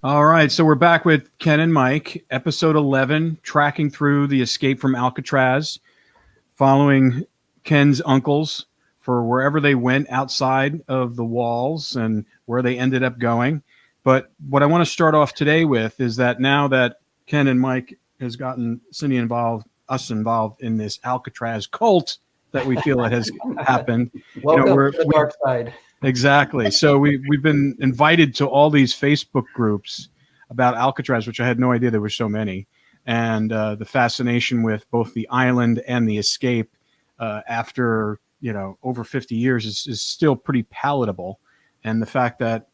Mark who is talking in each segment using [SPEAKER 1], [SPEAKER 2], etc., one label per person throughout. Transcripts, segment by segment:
[SPEAKER 1] All right, so we're back with Ken and Mike, episode 11, tracking through the escape from Alcatraz, following Ken's uncles for wherever they went outside of the walls and where they ended up going. But what I want to start off today with is that now that Ken and Mike has gotten Cindy involved, us involved in this Alcatraz cult that we feel it has happened.
[SPEAKER 2] Welcome to the dark side.
[SPEAKER 1] Exactly. So we've been invited to all these Facebook groups about Alcatraz, which I had no idea there were so many, and the fascination with both the island and the escape after over 50 years is still pretty palatable, and the fact that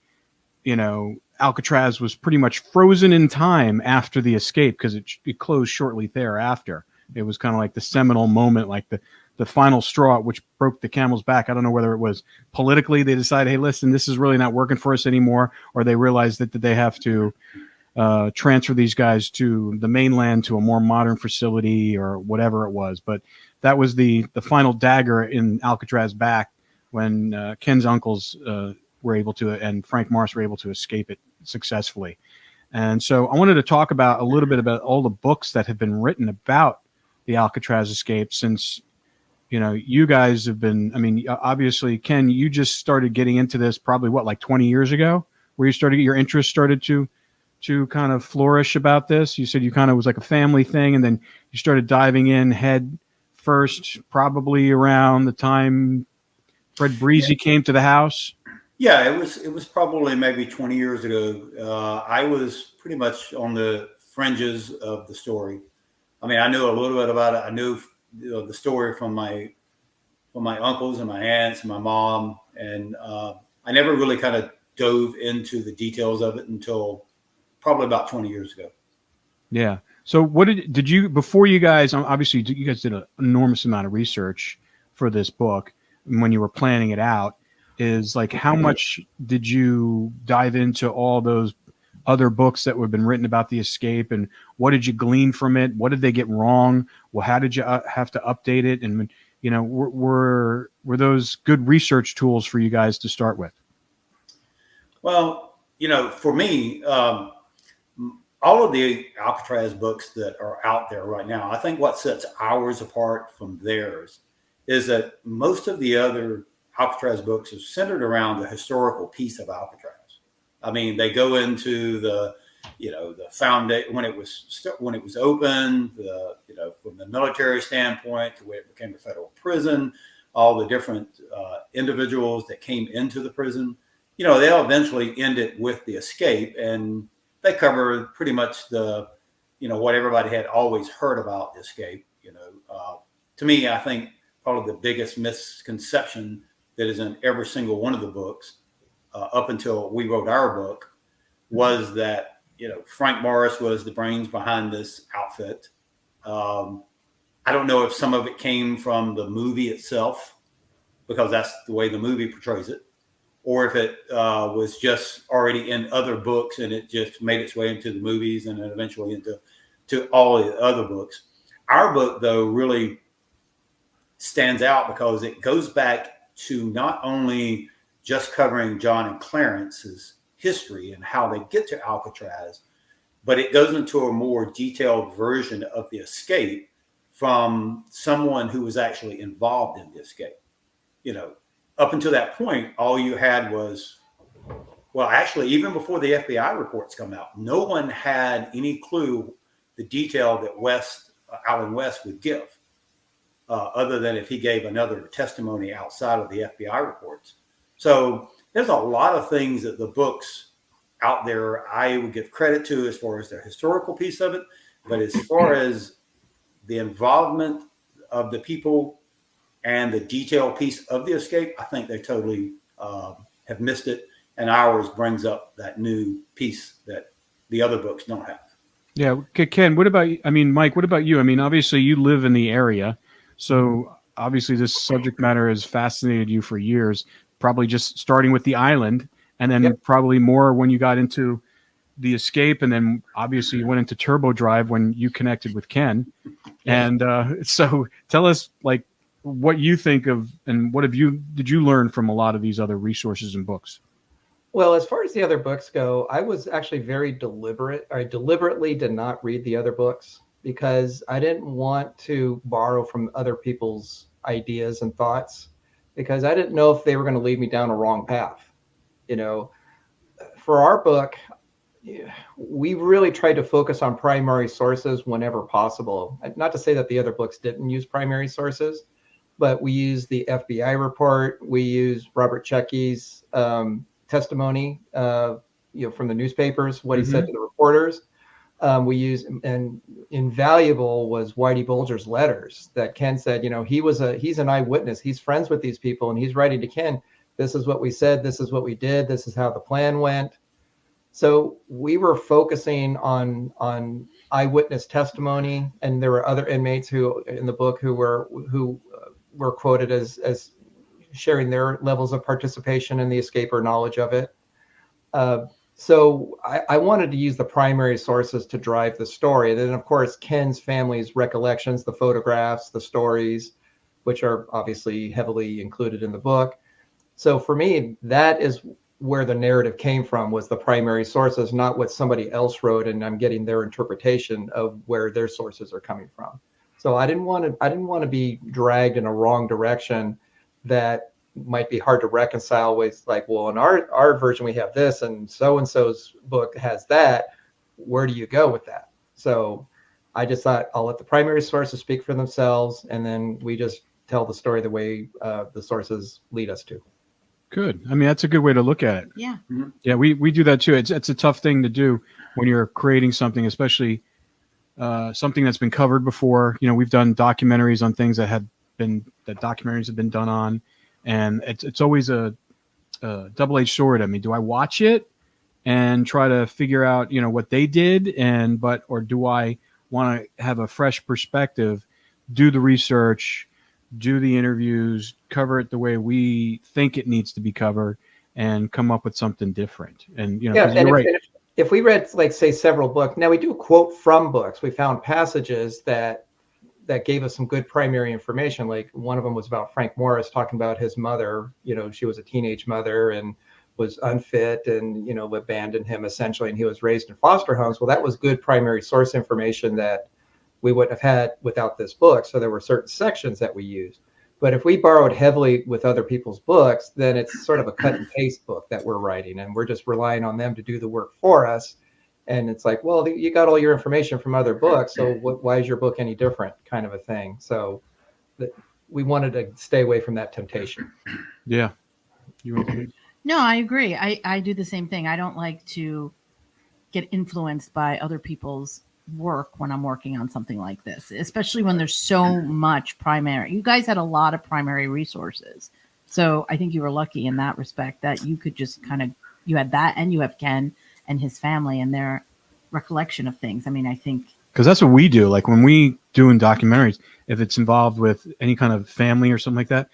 [SPEAKER 1] Alcatraz was pretty much frozen in time after the escape because it closed shortly thereafter. It was kind of like the seminal moment, like the final straw which broke the camel's back. I don't know whether it was politically they decided, hey, listen, this is really not working for us anymore, or they realized that they have to transfer these guys to the mainland to a more modern facility or whatever it was. But that was the final dagger in Alcatraz back when Ken's uncles were able to, and Frank Morris were able to escape it successfully. And so I wanted to talk about a little bit about all the books that have been written about the Alcatraz escape since you guys have been, obviously, Ken, you just started getting into this probably like 20 years ago, where your interest started to kind of flourish about this. You said you kind of was like a family thing, and then you started diving in head first, probably around the time Fred Breezy came to the house.
[SPEAKER 3] Yeah, it was probably maybe 20 years ago. I was pretty much on the fringes of the story. I mean, I knew a little bit about it. I knew the story from my uncles and my aunts and my mom, and I never really kind of dove into the details of it until probably about 20 years ago.
[SPEAKER 1] Yeah. So what did you, before you guys, obviously you guys did an enormous amount of research for this book when you were planning it out, is like, how much did you dive into all those other books that have been written about the escape, and what did you glean from it? What did they get wrong? Well, how did you have to update it? And, were those good research tools for you guys to start with?
[SPEAKER 3] Well, for me, all of the Alcatraz books that are out there right now, I think what sets ours apart from theirs is that most of the other Alcatraz books are centered around the historical piece of Alcatraz. I mean, they go into the foundation when it was opened, from the military standpoint to where it became a federal prison, all the different individuals that came into the prison. They'll eventually end it with the escape, and they cover pretty much the, what everybody had always heard about the escape. To me, I think probably the biggest misconception that is in every single one of the books up until we wrote our book was that, Frank Morris was the brains behind this outfit. I don't know if some of it came from the movie itself, because that's the way the movie portrays it, or if it was just already in other books and it just made its way into the movies and then eventually into all the other books. Our book, though, really stands out because it goes back to not only just covering John and Clarence's history and how they get to Alcatraz, but it goes into a more detailed version of the escape from someone who was actually involved in the escape. Up until that point, all you had was, well, actually, even before the FBI reports come out, no one had any clue the detail that Allen West would give, other than if he gave another testimony outside of the FBI reports. So there's a lot of things that the books out there I would give credit to as far as the historical piece of it. But as far as the involvement of the people and the detail piece of the escape, I think they totally have missed it. And ours brings up that new piece that the other books don't have.
[SPEAKER 1] Yeah. Ken, Mike, what about you? Obviously you live in the area, so obviously this subject matter has fascinated you for years, probably just starting with the island, and then probably more when you got into the escape, and then obviously you went into Turbo Drive when you connected with Ken. And so tell us, like, what you think of, and what did you learn from a lot of these other resources and books?
[SPEAKER 2] Well, as far as the other books go, I was actually very deliberate. I deliberately did not read the other books because I didn't want to borrow from other people's ideas and thoughts because I didn't know if they were going to lead me down a wrong path. You know, for our book, we really tried to focus on primary sources whenever possible. Not to say that the other books didn't use primary sources, but we used the FBI report. We used Robert Checkey's testimony, from the newspapers, what he said to the reporters. We used, and invaluable was Whitey Bulger's letters that Ken said, he's an eyewitness. He's friends with these people, and he's writing to Ken, this is what we said, this is what we did, this is how the plan went. So we were focusing on eyewitness testimony, and there were other inmates who in the book who were quoted as sharing their levels of participation in the escape or knowledge of it. So I wanted to use the primary sources to drive the story. And then, of course, Ken's family's recollections, the photographs, the stories, which are obviously heavily included in the book. So for me, that is where the narrative came from, was the primary sources, not what somebody else wrote, and I'm getting their interpretation of where their sources are coming from. So I didn't want to be dragged in a wrong direction that might be hard to reconcile with, like, well, in our version we have this, and so-and-so's book has that. Where do you go with that? So I just thought I'll let the primary sources speak for themselves, and then we just tell the story the way the sources lead us to.
[SPEAKER 1] Good. I mean, that's a good way to look at it.
[SPEAKER 4] Yeah.
[SPEAKER 3] Mm-hmm.
[SPEAKER 1] Yeah, we do that too. It's a tough thing to do when you're creating something, especially something that's been covered before. We've done documentaries on things that documentaries have been done on, and it's always a double-edged sword. I mean, do I watch it and try to figure out what they did, or do I want to have a fresh perspective, do the research, do the interviews, cover it the way we think it needs to be covered, and come up with something different? And you're right.
[SPEAKER 2] If we read, like, say, several books, now we do quote from books. We found passages that gave us some good primary information. Like, one of them was about Frank Morris talking about his mother. She was a teenage mother and was unfit and, abandoned him essentially, and he was raised in foster homes. Well, that was good primary source information that we wouldn't have had without this book. So there were certain sections that we used. But if we borrowed heavily with other people's books, then it's sort of a cut and paste book that we're writing, and we're just relying on them to do the work for us. And it's like, well, you got all your information from other books, so why is your book any different, kind of a thing. So we wanted to stay away from that temptation.
[SPEAKER 1] Yeah. You want to?
[SPEAKER 4] No, I agree. I do the same thing. I don't like to get influenced by other people's work when I'm working on something like this, especially when there's so much primary. You guys had a lot of primary resources. So I think you were lucky in that respect that you could just you had that, and you have Ken and his family and their recollection of things. I mean, I think
[SPEAKER 1] because that's what we do. Like, when we do in documentaries, if it's involved with any kind of family or something like that,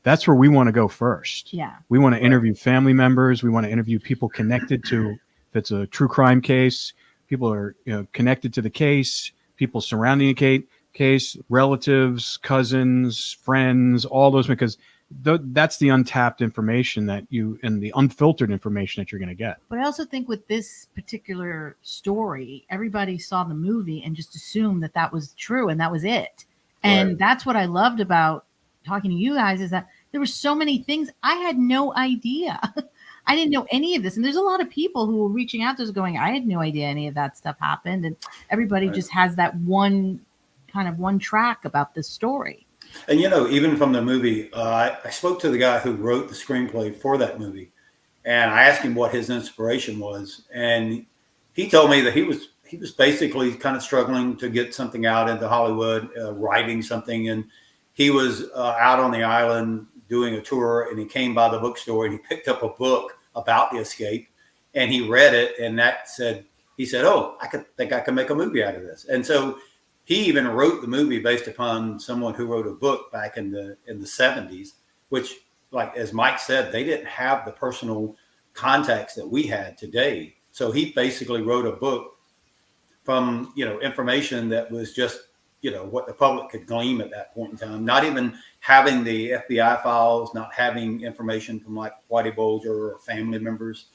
[SPEAKER 1] that's where we want to go first.
[SPEAKER 4] Yeah.
[SPEAKER 1] We want to interview family members. We want to interview people connected to, if it's a true crime case, people are connected to the case, people surrounding the case, relatives, cousins, friends, all those, because that's the untapped information and the unfiltered information that you're going to get.
[SPEAKER 4] But I also think with this particular story, everybody saw the movie and just assumed that was true and that was it. And
[SPEAKER 3] Right.
[SPEAKER 4] That's what I loved about talking to you guys, is that there were so many things I had no idea. I didn't know any of this. And there's a lot of people who were reaching out to us going, I had no idea any of that stuff happened. And everybody just has that one track about this story.
[SPEAKER 3] And, even from the movie, I spoke to the guy who wrote the screenplay for that movie, and I asked him what his inspiration was. And he told me that he was basically kind of struggling to get something out into Hollywood, writing something. And he was out on the island doing a tour, and he came by the bookstore and he picked up a book about the escape, and he read it, and he said, oh, I could make a movie out of this. And so he even wrote the movie based upon someone who wrote a book back in the 70s, which, like, as Mike said, they didn't have the personal contacts that we had today. So he basically wrote a book from, information that was just, what the public could glean at that point in time, not even having the FBI files, not having information from, like, Whitey Bulger or family members.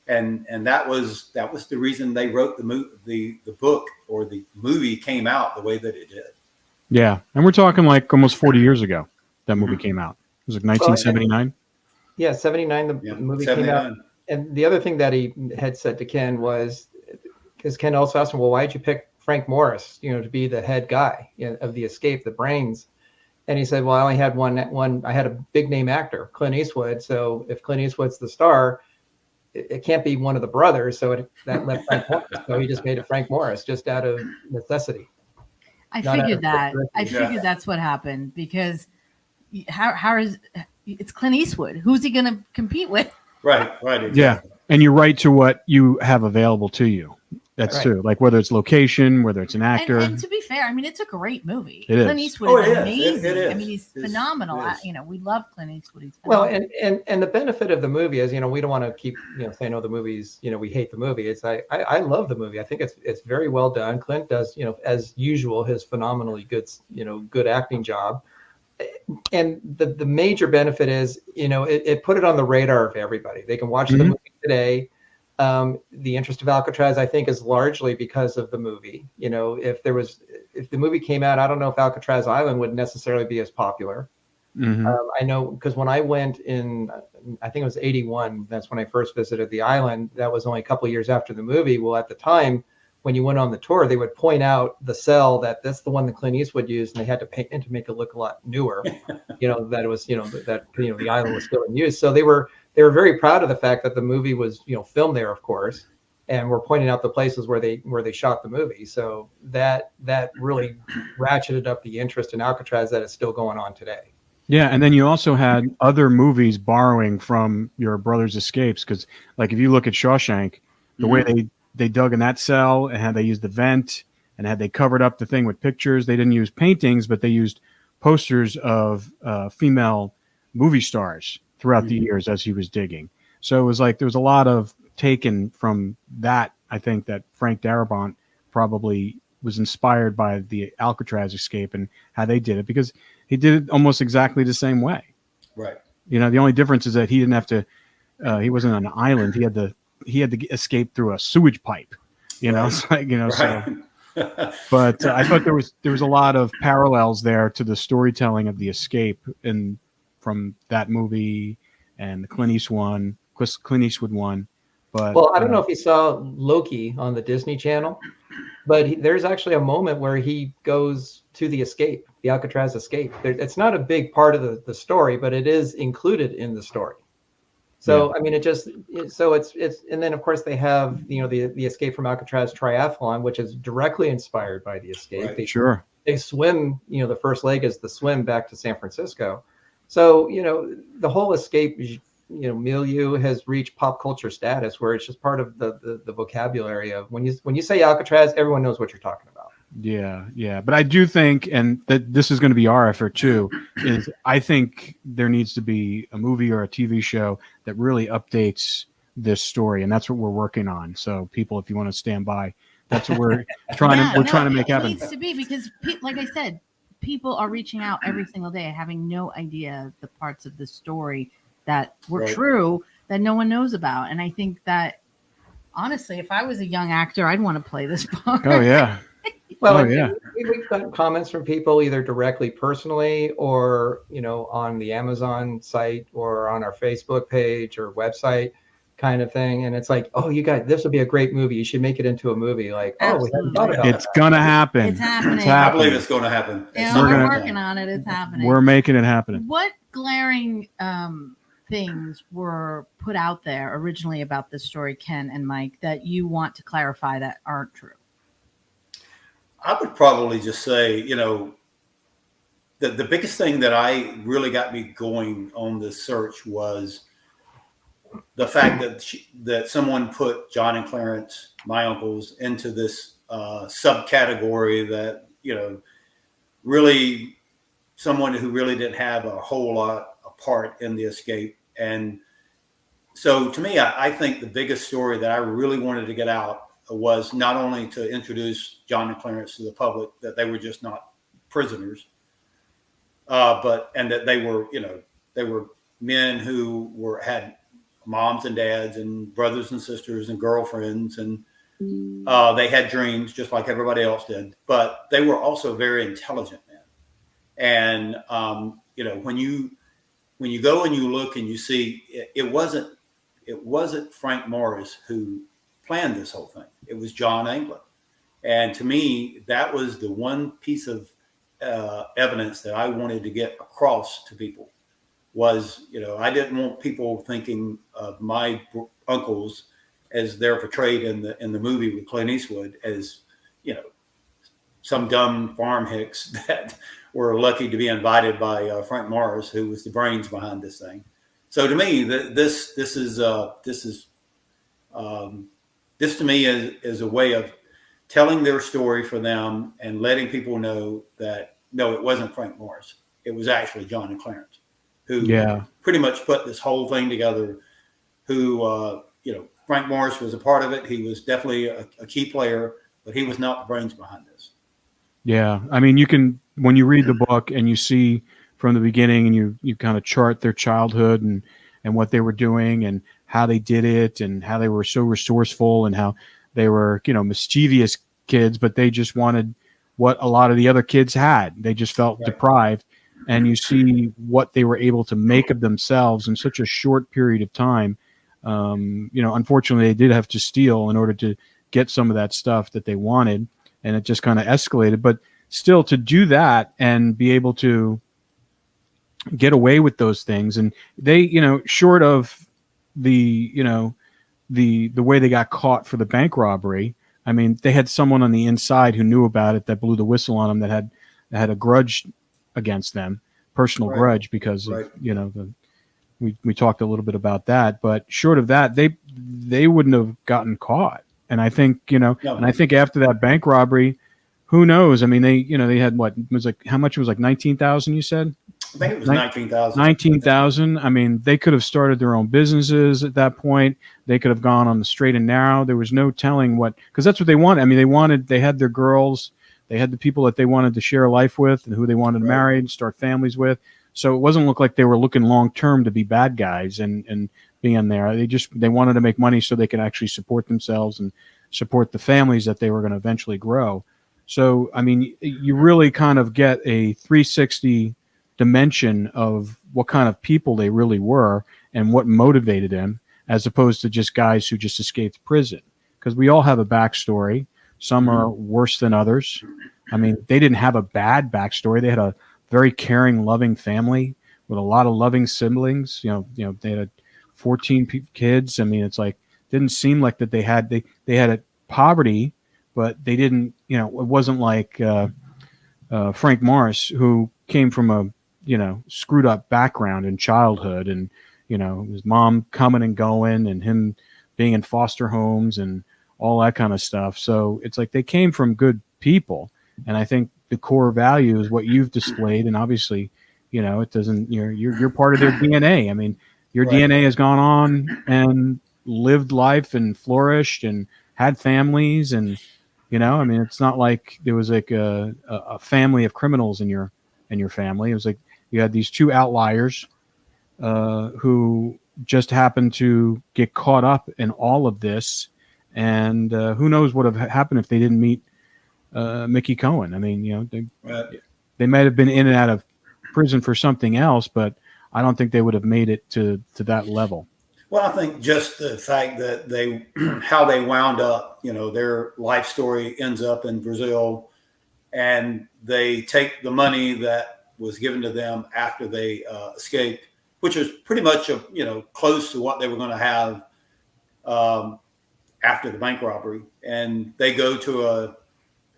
[SPEAKER 3] and that was the reason they wrote the book, or the movie came out the way that it did.
[SPEAKER 1] Yeah, and we're talking like almost 40 years ago that movie came out. It was like 1979.
[SPEAKER 2] Yeah, 79. The movie came out. And the other thing that he had said to Ken was, because Ken also asked him, well, why did you pick Frank Morris, to be the head guy of the Escape, the brains? And he said, well, I only had one. I had a big name actor, Clint Eastwood. So if Clint Eastwood's the star, it can't be one of the brothers. So that left Frank Morris. So he just made it Frank Morris, just out of necessity.
[SPEAKER 4] I figured that's what happened, because how is it's Clint Eastwood? Who's he going to compete with?
[SPEAKER 3] Right. Exactly.
[SPEAKER 1] Yeah, and you write to what you have available to you. That's true. Like whether it's location, whether it's an actor.
[SPEAKER 4] And to be fair, I mean, it's a great movie.
[SPEAKER 1] It
[SPEAKER 4] Clint
[SPEAKER 1] is.
[SPEAKER 4] Eastwood is amazing.
[SPEAKER 3] It is.
[SPEAKER 4] I mean, he's phenomenal. We love Clint Eastwood. He's
[SPEAKER 2] phenomenal. Well, and the benefit of the movie is, we don't want to keep, saying, oh, the movie's, we hate the movie. It's I love the movie. I think it's very well done. Clint does, as usual, his phenomenally good, good acting job. And the major benefit is, it put it on the radar of everybody. They can watch the movie today. The interest of Alcatraz, I think, is largely because of the movie. If the movie came out, I don't know if Alcatraz Island would necessarily be as popular. I know, because when I went in, I think it was 81, that's when I first visited the island. That was only a couple of years after the movie. Well, at the time, when you went on the tour, they would point out the cell that's the one that Clint Eastwood used, and they had to paint it to make it look a lot newer. That it was, the island was still in use. So they were very proud of the fact that the movie was, filmed there, of course, and we're pointing out the places where they shot the movie. So that really ratcheted up the interest in Alcatraz that is still going on today.
[SPEAKER 1] Yeah, and then you also had other movies borrowing from your brother's escapes, because like if you look at Shawshank, the way they dug in that cell and how they used the vent and had they covered up the thing with pictures. They didn't use paintings, but they used posters of female movie stars throughout the years as he was digging. So it was like there was a lot of taken from that. I think that Frank Darabont probably was inspired by the Alcatraz escape and how they did it, because he did it almost exactly the same way.
[SPEAKER 3] Right.
[SPEAKER 1] The only difference is that he didn't have to. He wasn't on an island. He had to escape through a sewage pipe. It's like so. But I thought there was a lot of parallels there to the storytelling of the escape and from that movie and the Clint Eastwood one. But
[SPEAKER 2] I don't know if you saw Loki on the Disney Channel, but there's actually a moment where he goes to the escape, the Alcatraz escape. It's not a big part of the story, but it is included in the story. So, I mean, it's and then of course they have, the Escape from Alcatraz triathlon, which is directly inspired by the escape.
[SPEAKER 3] Right.
[SPEAKER 2] They swim, the first leg is the swim back to San Francisco. So, the whole escape, milieu has reached pop culture status where it's just part of the vocabulary of when you say Alcatraz, everyone knows what you're talking about.
[SPEAKER 1] Yeah. But I do think, and that this is going to be our effort too, is I think there needs to be a movie or a TV show that really updates this story, and that's what we're working on. So people, if you want to stand by, that's what we're trying to make happen.
[SPEAKER 4] It needs to be, because like I said, people are reaching out every single day having no idea the parts of the story that were true that no one knows about. And I think that, honestly, if I was a young actor, I'd want to play this part.
[SPEAKER 1] Oh, yeah.
[SPEAKER 2] Well, we've gotten comments from people either directly personally or, on the Amazon site or on our Facebook page or website kind of thing. And it's like, oh, you guys, this would be a great movie. You should make it into a movie. Like, oh, we haven't thought about it.
[SPEAKER 1] It's going to happen.
[SPEAKER 4] It's happening.
[SPEAKER 3] I believe it's going to happen.
[SPEAKER 4] We're working on it. It's happening.
[SPEAKER 1] We're making it happen.
[SPEAKER 4] What glaring things were put out there originally about this story, Ken and Mike, that you want to clarify that aren't true?
[SPEAKER 3] I would probably just say, the biggest thing that I really got me going on this search was the fact that someone put John and Clarence, my uncles, into this subcategory that, really someone who really didn't have a whole lot of part in the escape. And so to me, I think the biggest story that I really wanted to get out was not only to introduce John and Clarence to the public, that they were just not prisoners, and that they were men who had moms and dads and brothers and sisters and girlfriends, and they had dreams just like everybody else did. But they were also very intelligent men. And when you go and you look and you see, it wasn't Frank Morris who planned this whole thing. It was John Anglin. And to me, that was the one piece of evidence that I wanted to get across to people. Was, I didn't want people thinking of my uncles as they're portrayed in the movie with Clint Eastwood as, some dumb farm hicks that were lucky to be invited by Frank Morris, who was the brains behind this thing. So to me, this to me is a way of telling their story for them and letting people know that no, it wasn't Frank Morris. It was actually John and Clarence, who pretty much put this whole thing together. Who Frank Morris was a part of it. He was definitely a key player, but he was not the brains behind this.
[SPEAKER 1] Yeah, I mean, you can, when you read the book and you see from the beginning, and you kind of chart their childhood and what they were doing and how they did it and how they were so resourceful and how they were, mischievous kids, but they just wanted what a lot of the other kids had. They just felt deprived. And you see what they were able to make of themselves in such a short period of time. Unfortunately, they did have to steal in order to get some of that stuff that they wanted. And it just kind of escalated. But still, to do that and be able to get away with those things, and they, short of the, the way they got caught for the bank robbery, I mean, they had someone on the inside who knew about it, that blew the whistle on them, that had a grudge against them, personal grudge, because of, we talked a little bit about that. But short of that, they wouldn't have gotten caught. And I think, and I think after that bank robbery, who knows? I mean, they had what, it was like, how much? It was like 19,000, you said?
[SPEAKER 3] I think it was 19,000.
[SPEAKER 1] 19,000. I mean, they could have started their own businesses at that point. They could have gone on the straight and narrow. There was no telling because that's what they wanted. I mean, they had their girls, they had the people that they wanted to share life with and who they wanted to marry and start families with. So it wasn't look like they were looking long-term to be bad guys and being there. They wanted to make money so they could actually support themselves and support the families that they were going to eventually grow. So, I mean, you really kind of get a 360 dimension of what kind of people they really were and what motivated them, as opposed to just guys who just escaped prison. Because we all have a backstory. Some are worse than others. I mean, they didn't have a bad backstory. They had a very caring, loving family with a lot of loving siblings. They had 14 kids. I mean, it's like, didn't seem like that they had a poverty, but they didn't, it wasn't like Frank Morris, who came from a, screwed up background in childhood, and, his mom coming and going and him being in foster homes and all that kind of stuff. So it's like they came from good people. And I think the core value is what you've displayed. And obviously, it doesn't, you're part of their DNA. I mean, your DNA has gone on and lived life and flourished and had families. And, I mean, it's not like there was like a family of criminals in your family. It was like you had these two outliers who just happened to get caught up in all of this. And who knows what would have happened if they didn't meet Mickey Cohen. I mean, they might have been in and out of prison for something else, but I don't think they would have made it to that level.
[SPEAKER 3] Well, I think just the fact that how they wound up, their life story ends up in Brazil, and they take the money that was given to them after they escaped, which was pretty much close to what they were going to have after the bank robbery, and they go to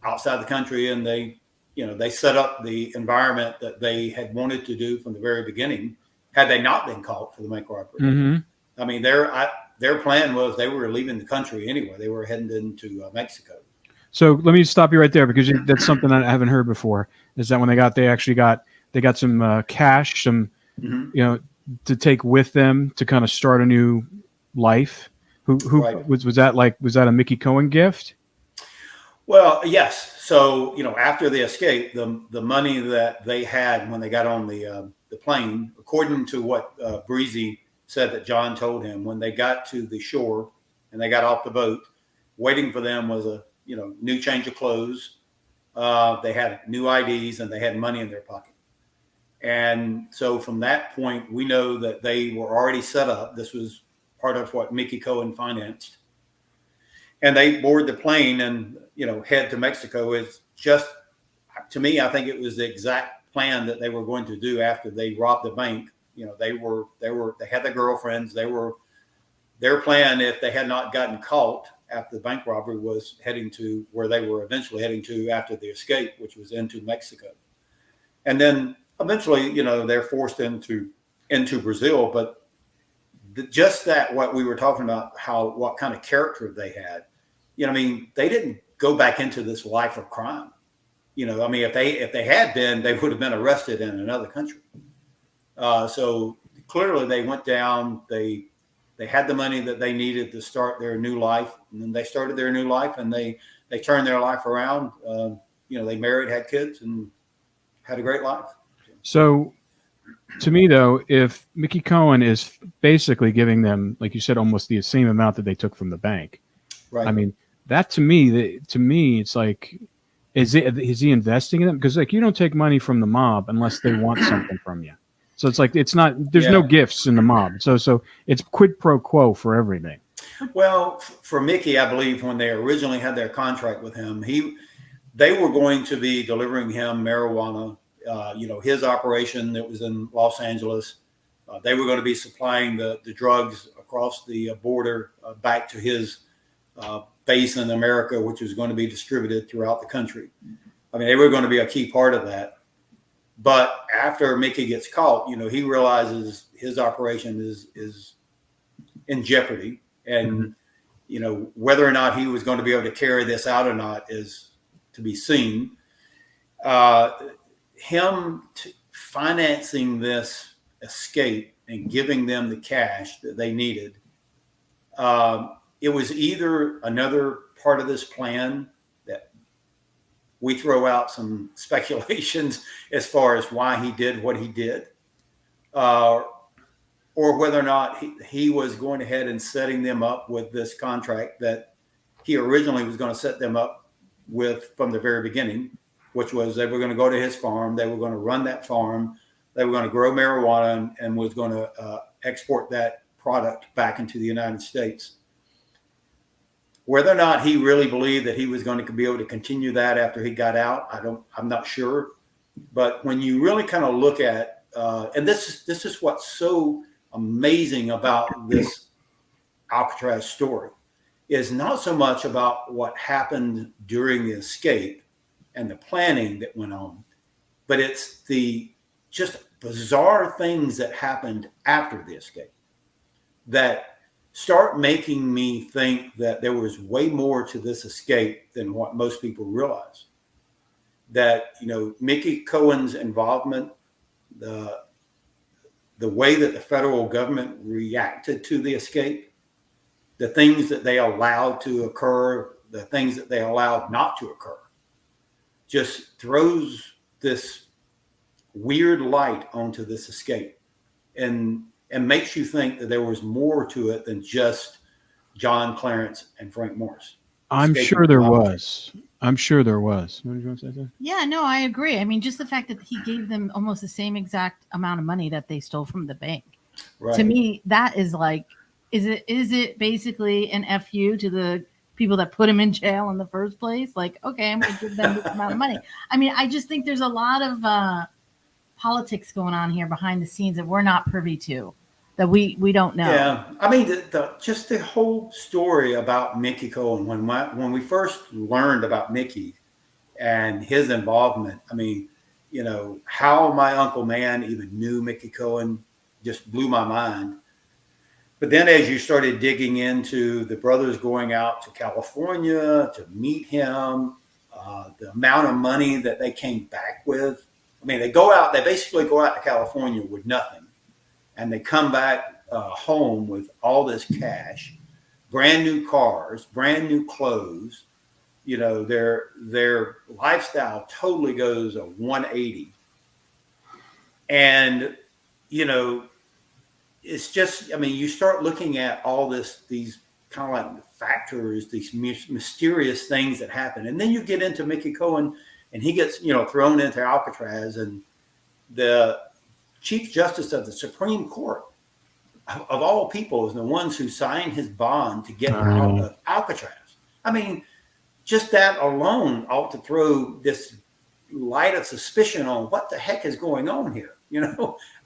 [SPEAKER 3] outside the country, and they set up the environment that they had wanted to do from the very beginning. Had they not been caught for the bank robbery, I mean, their plan was they were leaving the country anyway. They were heading into Mexico. So
[SPEAKER 1] let me stop you right there, because that's something I haven't heard before. Is that when they got some cash, some to take with them to kind of start a new life. Who was that a Mickey Cohen gift?
[SPEAKER 3] Well, yes. So, after the escape, the money that they had when they got on the plane, according to what Breezy said that John told him when they got to the shore and they got off the boat, waiting for them was a new change of clothes. They had new IDs and they had money in their pocket. And so from that point, we know that they were already set up. This was part of what Mickey Cohen financed. And they board the plane and, head to Mexico. It's just, to me, I think it was the exact plan that they were going to do after they robbed the bank. They had their girlfriends. Their plan, if they had not gotten caught after the bank robbery, was heading to where they were eventually heading to after the escape, which was into Mexico. And then eventually, they're forced into Brazil. But just that, what we were talking about, what kind of character they had, they didn't go back into this life of crime. If they had been, they would have been arrested in another country. So clearly they went down, they had the money that they needed to start their new life. And then they started their new life and they turned their life around. They married, had kids, and had a great life.
[SPEAKER 1] So to me, though, if Mickey Cohen is basically giving them, like you said, almost the same amount that they took from the bank.
[SPEAKER 3] Right.
[SPEAKER 1] That to me, it's like, is he investing in them? Because you don't take money from the mob unless they want something from you. So it's like, it's not, there's no gifts in the mob. So it's quid pro quo for everything.
[SPEAKER 3] Well, for Mickey, I believe when they originally had their contract with him, they were going to be delivering him marijuana, his operation that was in Los Angeles. They were going to be supplying the drugs across the border back to his base in America, which was going to be distributed throughout the country. They were going to be a key part of that. But after Mickey gets caught, he realizes his operation is in jeopardy. And, whether or not he was going to be able to carry this out or not is to be seen. Financing this escape and giving them the cash that they needed, it was either another part of this plan that we throw out some speculations as far as why he did what he did, or whether or not he was going ahead and setting them up with this contract that he originally was going to set them up with from the very beginning, which was they were going to go to his farm, they were going to run that farm, they were going to grow marijuana and was going to export that product back into the United States. Whether or not he really believed that he was going to be able to continue that after he got out, I'm not sure. But when you really kind of look at, and this is what's so amazing about this Alcatraz story, is not so much about what happened during the escape and the planning that went on, but it's the just bizarre things that happened after the escape that start making me think that there was way more to this escape than what most people realize. That, Mickey Cohen's involvement, the way that the federal government reacted to the escape, the things that they allowed to occur, the things that they allowed not to occur, just throws this weird light onto this escape and makes you think that there was more to it than just John Clarence and Frank Morris.
[SPEAKER 1] I'm sure there was. What did you want to say there?
[SPEAKER 4] Yeah, no, I agree. Just the fact that he gave them almost the same exact amount of money that they stole from the bank. Right. To me, that is like, is it basically an FU to the people that put him in jail in the first place? Like, okay, I'm going to give them this amount of money. I just think there's a lot of politics going on here behind the scenes that we're not privy to, that we don't know.
[SPEAKER 3] Yeah, just the whole story about Mickey Cohen, when we first learned about Mickey and his involvement, how my Uncle Man even knew Mickey Cohen just blew my mind. But then as you started digging into the brothers going out to California to meet him, the amount of money that they came back with, they basically go out to California with nothing. And they come back home with all this cash, brand new cars, brand new clothes. Their lifestyle totally goes a 180. And, it's just, I mean, you start looking at all these kind of like factors, these mysterious things that happen. And then you get into Mickey Cohen, and he gets, thrown into Alcatraz, and the Chief Justice of the Supreme Court, of all people, is the ones who signed his bond to get out of Alcatraz. I mean, just that alone ought to throw this light of suspicion on what the heck is going on here.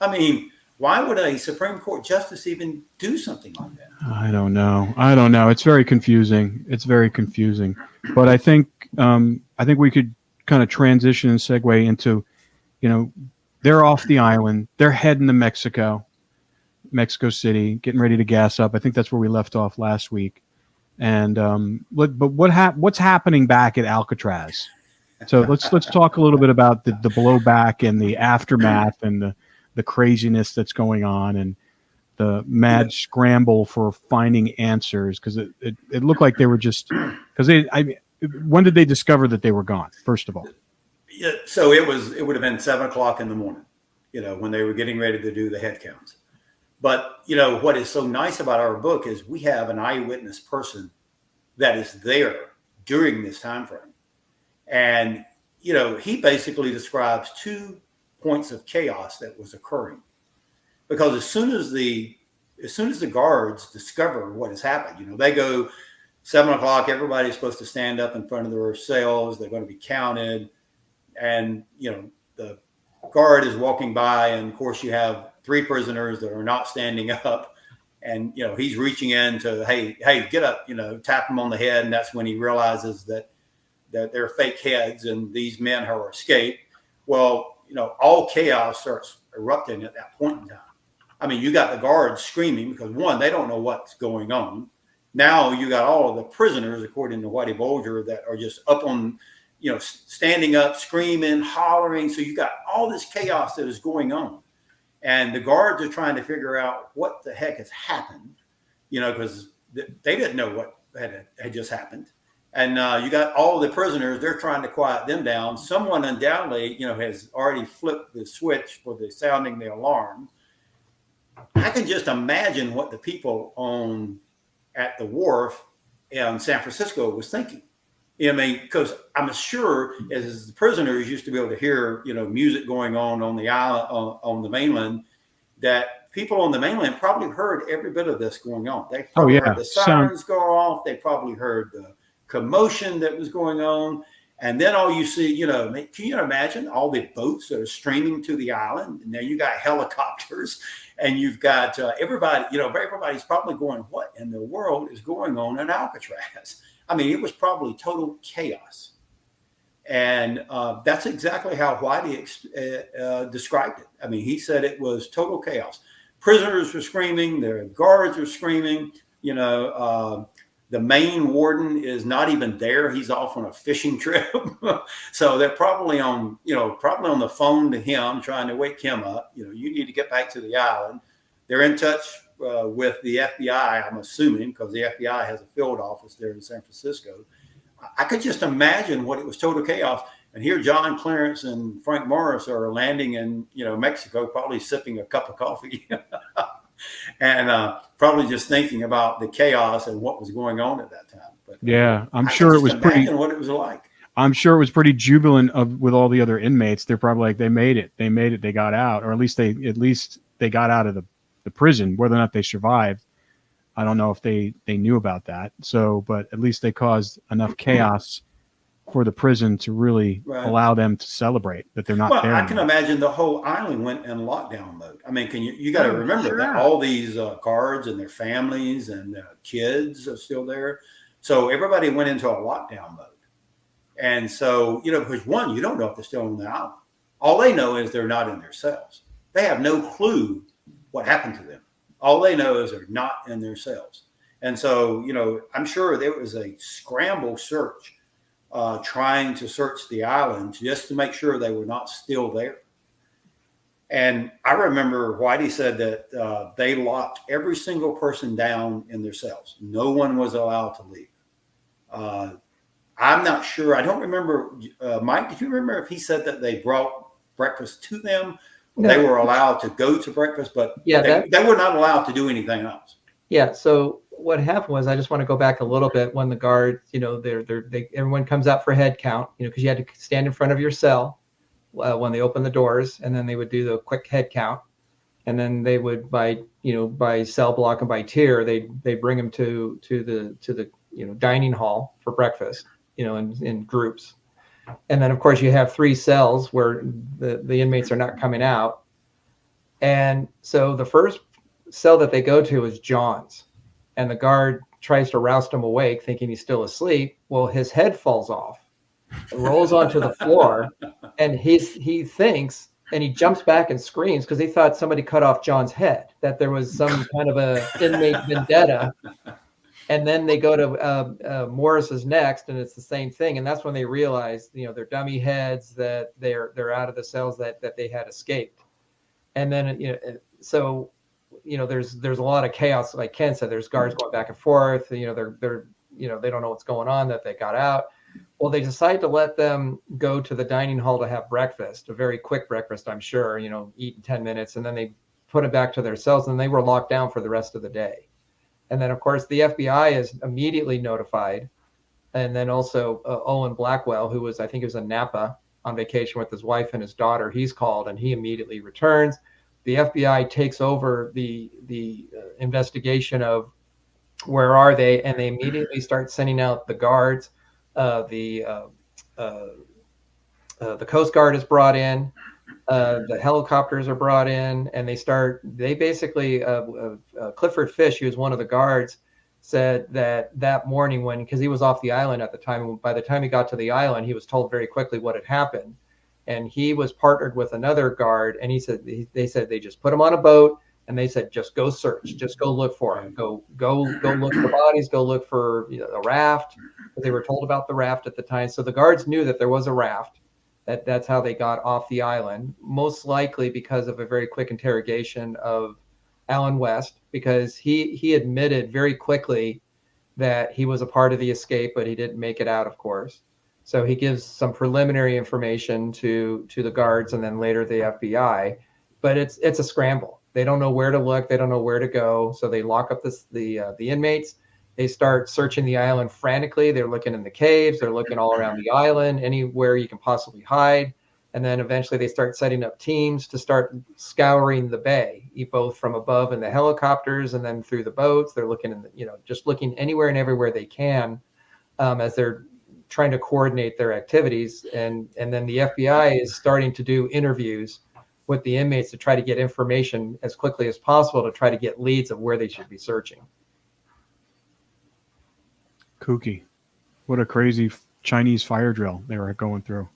[SPEAKER 3] I mean, why would a Supreme Court justice even do something like that?
[SPEAKER 1] I don't know. It's very confusing. But I think we could kind of transition and segue into, they're off the island. They're heading to Mexico City, getting ready to gas up. I think that's where we left off last week. And what's happening back at Alcatraz? So let's talk a little bit about the blowback and the aftermath and the craziness that's going on and the mad scramble for finding answers, because it looked like they were just when did they discover that they were gone, first of all?
[SPEAKER 3] Yeah, so it would have been 7:00 in the morning, when they were getting ready to do the head counts. But what is so nice about our book is we have an eyewitness person that is there during this time frame. And, he basically describes 2 points of chaos that was occurring, because as soon as the guards discover what has happened, they go 7:00, everybody's supposed to stand up in front of their cells. They're going to be counted. And, the guard is walking by, and of course you have 3 prisoners that are not standing up, and, he's reaching in to, hey, get up, tap him on the head. And that's when he realizes that they're fake heads and these men are escaped. Well, all chaos starts erupting at that point in time. I mean, you got the guards screaming because, one, they don't know what's going on. Now you got all of the prisoners, according to Whitey Bulger, that are just up on, standing up, screaming, hollering. So you got all this chaos that is going on. And the guards are trying to figure out what the heck has happened, because they didn't know what had just happened. And you got all the prisoners, they're trying to quiet them down. Someone undoubtedly, has already flipped the switch for sounding the alarm. I can just imagine what the people at the wharf in San Francisco was thinking. Because I'm sure as the prisoners used to be able to hear, music going on the island, on the mainland, that people on the mainland probably heard every bit of this going on. They probably heard the sirens go off. They probably heard the commotion that was going on. And then all you see, can you imagine all the boats that are streaming to the island? And then you got helicopters, and you've got everybody, everybody's probably going, what in the world is going on in Alcatraz? I mean, it was probably total chaos. And that's exactly how Whitey described it. I mean, he said it was total chaos. Prisoners were screaming, their guards were screaming, the main warden is not even there. He's off on a fishing trip. So they're probably on the phone to him, trying to wake him up. You need to get back to the island. They're in touch with the FBI, I'm assuming, because the FBI has a field office there in San Francisco. I could just imagine what it was, total chaos. And here John Clarence and Frank Morris are landing in, Mexico, probably sipping a cup of coffee. And probably just thinking about the chaos and what was going on at that time. But
[SPEAKER 1] yeah, I'm sure it was pretty.
[SPEAKER 3] What it was like.
[SPEAKER 1] I'm sure it was pretty jubilant with all the other inmates. They're probably like, they made it, they got out, or at least they got out of the prison. Whether or not they survived, I don't know if they knew about that. So, but at least they caused enough chaos for the prison to really allow them to celebrate that they're not there.
[SPEAKER 3] I can imagine the whole island went in lockdown mode. I mean, you got to remember that all these guards and their families and their kids are still there. So everybody went into a lockdown mode. And so, because one, you don't know if they're still on the island. All they know is they're not in their cells. They have no clue what happened to them. All they know is they're not in their cells. And so, I'm sure there was a scramble search trying to search the island just to make sure they were not still there. And I remember Whitey said that they locked every single person down in their cells. No one was allowed to leave. I'm not sure. I don't remember. Mike, did you remember if he said that they brought breakfast to them, They were allowed to go to breakfast, but they were not allowed to do anything else.
[SPEAKER 2] Yeah. So what happened was, I just want to go back a little bit. When the guards, everyone comes out for head count, because you had to stand in front of your cell when they opened the doors, and then they would do the quick head count, and then they would by cell block and by tier, they bring them to the dining hall for breakfast, in groups. And then of course you have 3 cells where the inmates are not coming out. And so the first cell that they go to is John's, and the guard tries to roust him awake thinking he's still asleep. Well, his head falls off, rolls onto the floor, and he thinks, and he jumps back and screams because he thought somebody cut off John's head, that there was some kind of a inmate vendetta. And then they go to Morris's next, and it's the same thing. And that's when they realize, they're dummy heads, that they're out of the cells that they had escaped. And then, so, there's a lot of chaos. Like Ken said, there's guards going back and forth. They don't know what's going on, that they got out. Well, they decide to let them go to the dining hall to have breakfast, a very quick breakfast, I'm sure, eat in 10 minutes. And then they put them back to their cells, and they were locked down for the rest of the day. And then, of course, the FBI is immediately notified. And then also Owen Blackwell, who was, I think he was in Napa on vacation with his wife and his daughter, he's called, and he immediately returns. The FBI takes over the investigation of where are they, and they immediately start sending out the guards. The Coast Guard is brought in. The helicopters are brought in, and they basically Clifford Fish, who was one of the guards, said that morning, because he was off the island at the time, by the time he got to the island, he was told very quickly what had happened. And he was partnered with another guard, and they said they just put him on a boat, and they said, just go search, just go look for him, go look for bodies, go look for a raft. They were told about the raft at the time, so the guards knew that there was a raft. That's how they got off the island, most likely because of a very quick interrogation of Alan West, because he admitted very quickly that he was a part of the escape, but he didn't make it out, of course. So he gives some preliminary information to the guards, and then later the FBI. But it's a scramble. They don't know where to look. They don't know where to go. So they lock up the inmates. They start searching the island frantically. They're looking in the caves. They're looking all around the island, anywhere you can possibly hide. And then eventually they start setting up teams to start scouring the bay, both from above in the helicopters and then through the boats. They're looking just looking anywhere and everywhere they can as they're trying to coordinate their activities. And then the FBI is starting to do interviews with the inmates to try to get information as quickly as possible to try to get leads of where they should be searching.
[SPEAKER 1] Kooky. What a crazy Chinese fire drill they were going through.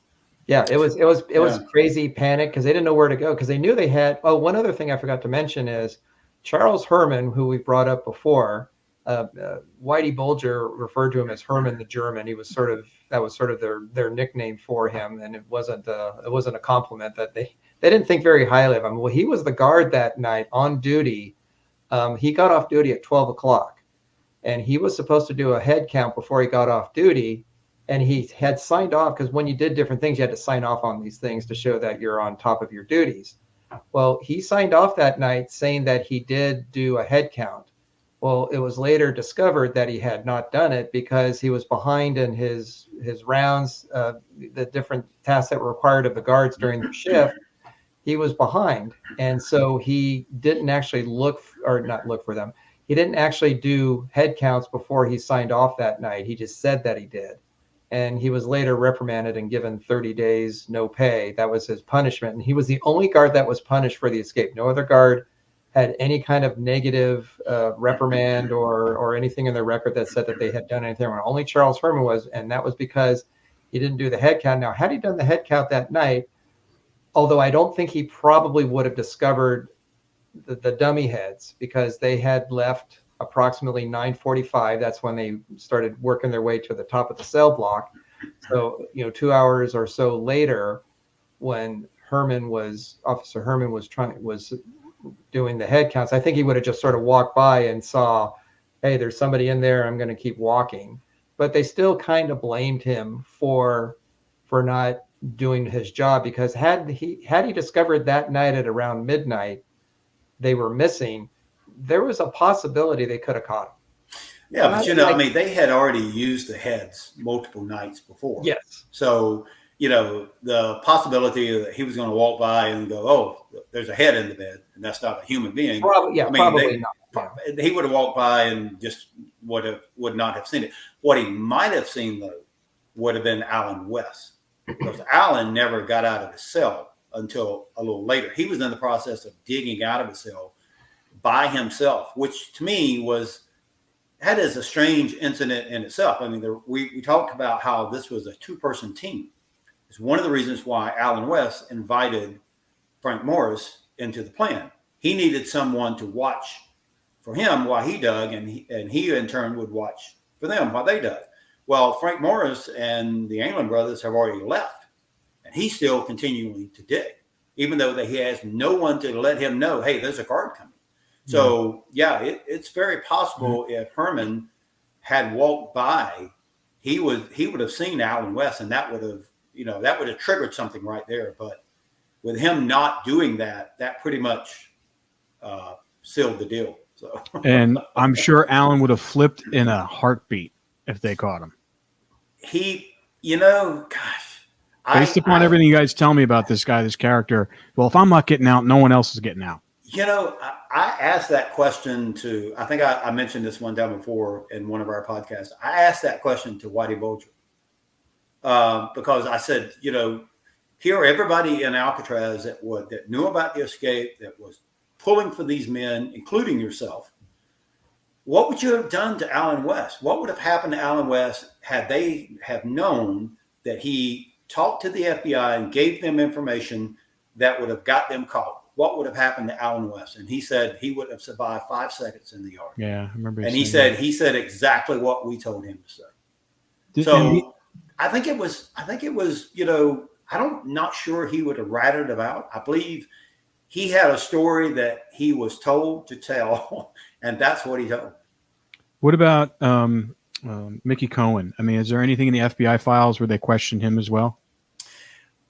[SPEAKER 2] Yeah, it was crazy panic because they didn't know where to go, because they knew they had. Oh, one other thing I forgot to mention is Charles Herman, who we brought up before. Whitey Bulger referred to him as Herman the German. That was sort of their nickname for him, and it wasn't a compliment. That they didn't think very highly of him. Well, he was the guard that night on duty. He got off duty at 12 o'clock, and he was supposed to do a head count before he got off duty. And he had signed off, because when you did different things, you had to sign off on these things to show that you're on top of your duties. Well, he signed off that night saying that he did do a head count. Well, it was later discovered that he had not done it because he was behind in his rounds, the different tasks that were required of the guards during the shift. He was behind. And so he didn't actually not look for them. He didn't actually do head counts before he signed off that night. He just said that he did. And he was later reprimanded and given 30 days no pay. That was his punishment. And he was the only guard that was punished for the escape. No other guard had any kind of negative reprimand or anything in their record that said that they had done anything wrong. Only Charles Herman was, and that was because he didn't do the head count. Now, had he done the head count that night, although I don't think he probably would have discovered the dummy heads, because they had left approximately 9:45. That's when they started working their way to the top of the cell block. So, 2 hours or so later, when Officer Herman was doing the head counts, I think he would have just sort of walked by and saw, hey, there's somebody in there, I'm going to keep walking. But they still kind of blamed him for not doing his job, because had he discovered that night at around midnight they were missing, there was a possibility they could have caught him.
[SPEAKER 3] Yeah, but I mean, they had already used the heads multiple nights before.
[SPEAKER 2] Yes.
[SPEAKER 3] So, the possibility that he was going to walk by and go, "Oh, there's a head in the bed," and that's not a human being.
[SPEAKER 2] Probably, probably not.
[SPEAKER 3] He would have walked by and just would not have seen it. What he might have seen, though, would have been Allen West, because Allen never got out of his cell until a little later. He was in the process of digging out of his cell by himself, which to me that is a strange incident in itself. I mean, we talked about how this was a two-person team. It's one of the reasons why Allen West invited Frank Morris into the plan. He needed someone to watch for him while he dug, and he in turn would watch for them while they dug. Well, Frank Morris and the Anglin brothers have already left, and he's still continuing to dig, even though he has no one to let him know, hey, there's a guard coming. So, it's very possible if Herman had walked by, he would have seen Allen West, and that would have triggered something right there. But with him not doing that, that pretty much sealed the deal. So,
[SPEAKER 1] and I'm sure Allen would have flipped in a heartbeat if they caught him. Based upon everything you guys tell me about this guy, this character, well, if I'm not getting out, no one else is getting out.
[SPEAKER 3] I asked that question to, I think I mentioned this one time before in one of our podcasts. I asked that question to Whitey Bulger because I said, here everybody in Alcatraz that knew about the escape, that was pulling for these men, including yourself. What would you have done to Allen West? What would have happened to Allen West had they have known that he talked to the FBI and gave them information that would have got them caught? What would have happened to Allen West? And he said he would have survived 5 seconds in the yard.
[SPEAKER 1] Yeah, I remember.
[SPEAKER 3] And he said exactly what we told him to say. I think it was, I'm not sure he would have ratted about. I believe he had a story that he was told to tell, and that's what he told.
[SPEAKER 1] What about Mickey Cohen? I mean, is there anything in the FBI files where they questioned him as well?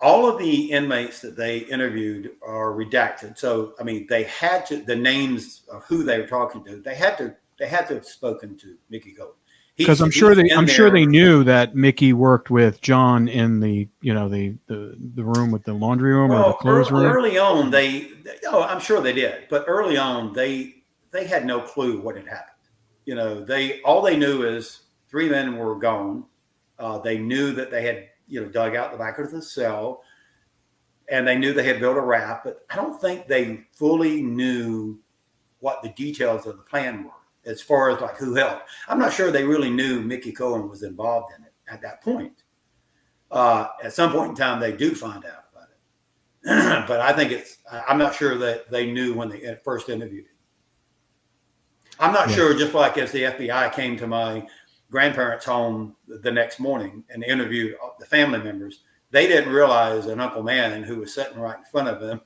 [SPEAKER 3] All of the inmates that they interviewed are redacted. So, I mean, they had to, the names of who they were talking to, they had to have spoken to Mickey Cohen.
[SPEAKER 1] Because I'm sure they knew that Mickey worked with John in the room with the laundry room or the clothes room.
[SPEAKER 3] Early on, I'm sure they did, but early on they had no clue what had happened. All they knew is 3 men were gone. They knew that they had dug out the back of the cell, and they knew they had built a raft, but I don't think they fully knew what the details of the plan were as far as like who helped. I'm not sure they really knew Mickey Cohen was involved in it at that point. At some point in time, they do find out about it, but I think I'm not sure that they knew when they first interviewed him. I'm not sure, just like as the FBI came to my grandparents' home the next morning and interviewed the family members, they didn't realize that Uncle Man, who was sitting right in front of them,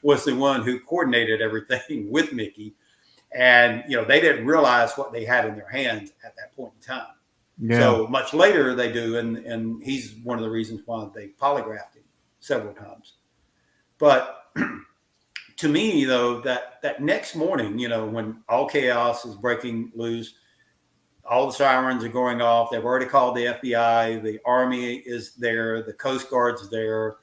[SPEAKER 3] was the one who coordinated everything with Mickey. And, they didn't realize what they had in their hands at that point in time. Yeah. So much later they do. And he's one of the reasons why they polygraphed him several times. But to me, though, that next morning, when all chaos is breaking loose, all the sirens are going off. They've already called the FBI. The Army is there. The Coast Guard's there.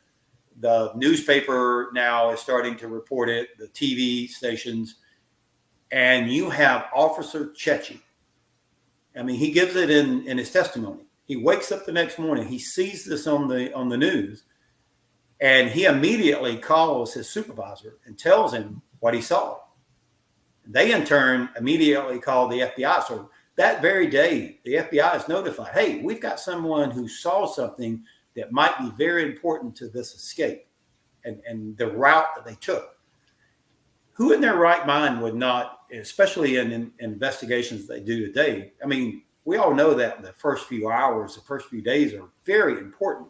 [SPEAKER 3] The newspaper now is starting to report it, the TV stations. And you have Officer Chechi. I mean, he gives it in his testimony. He wakes up the next morning. He sees this on the news. And he immediately calls his supervisor and tells him what he saw. They, in turn, immediately call the FBI. So that very day, the FBI is notified, hey, we've got someone who saw something that might be very important to this escape and the route that they took. Who in their right mind would not, especially in investigations they do today? I mean, we all know that the first few hours, the first few days are very important,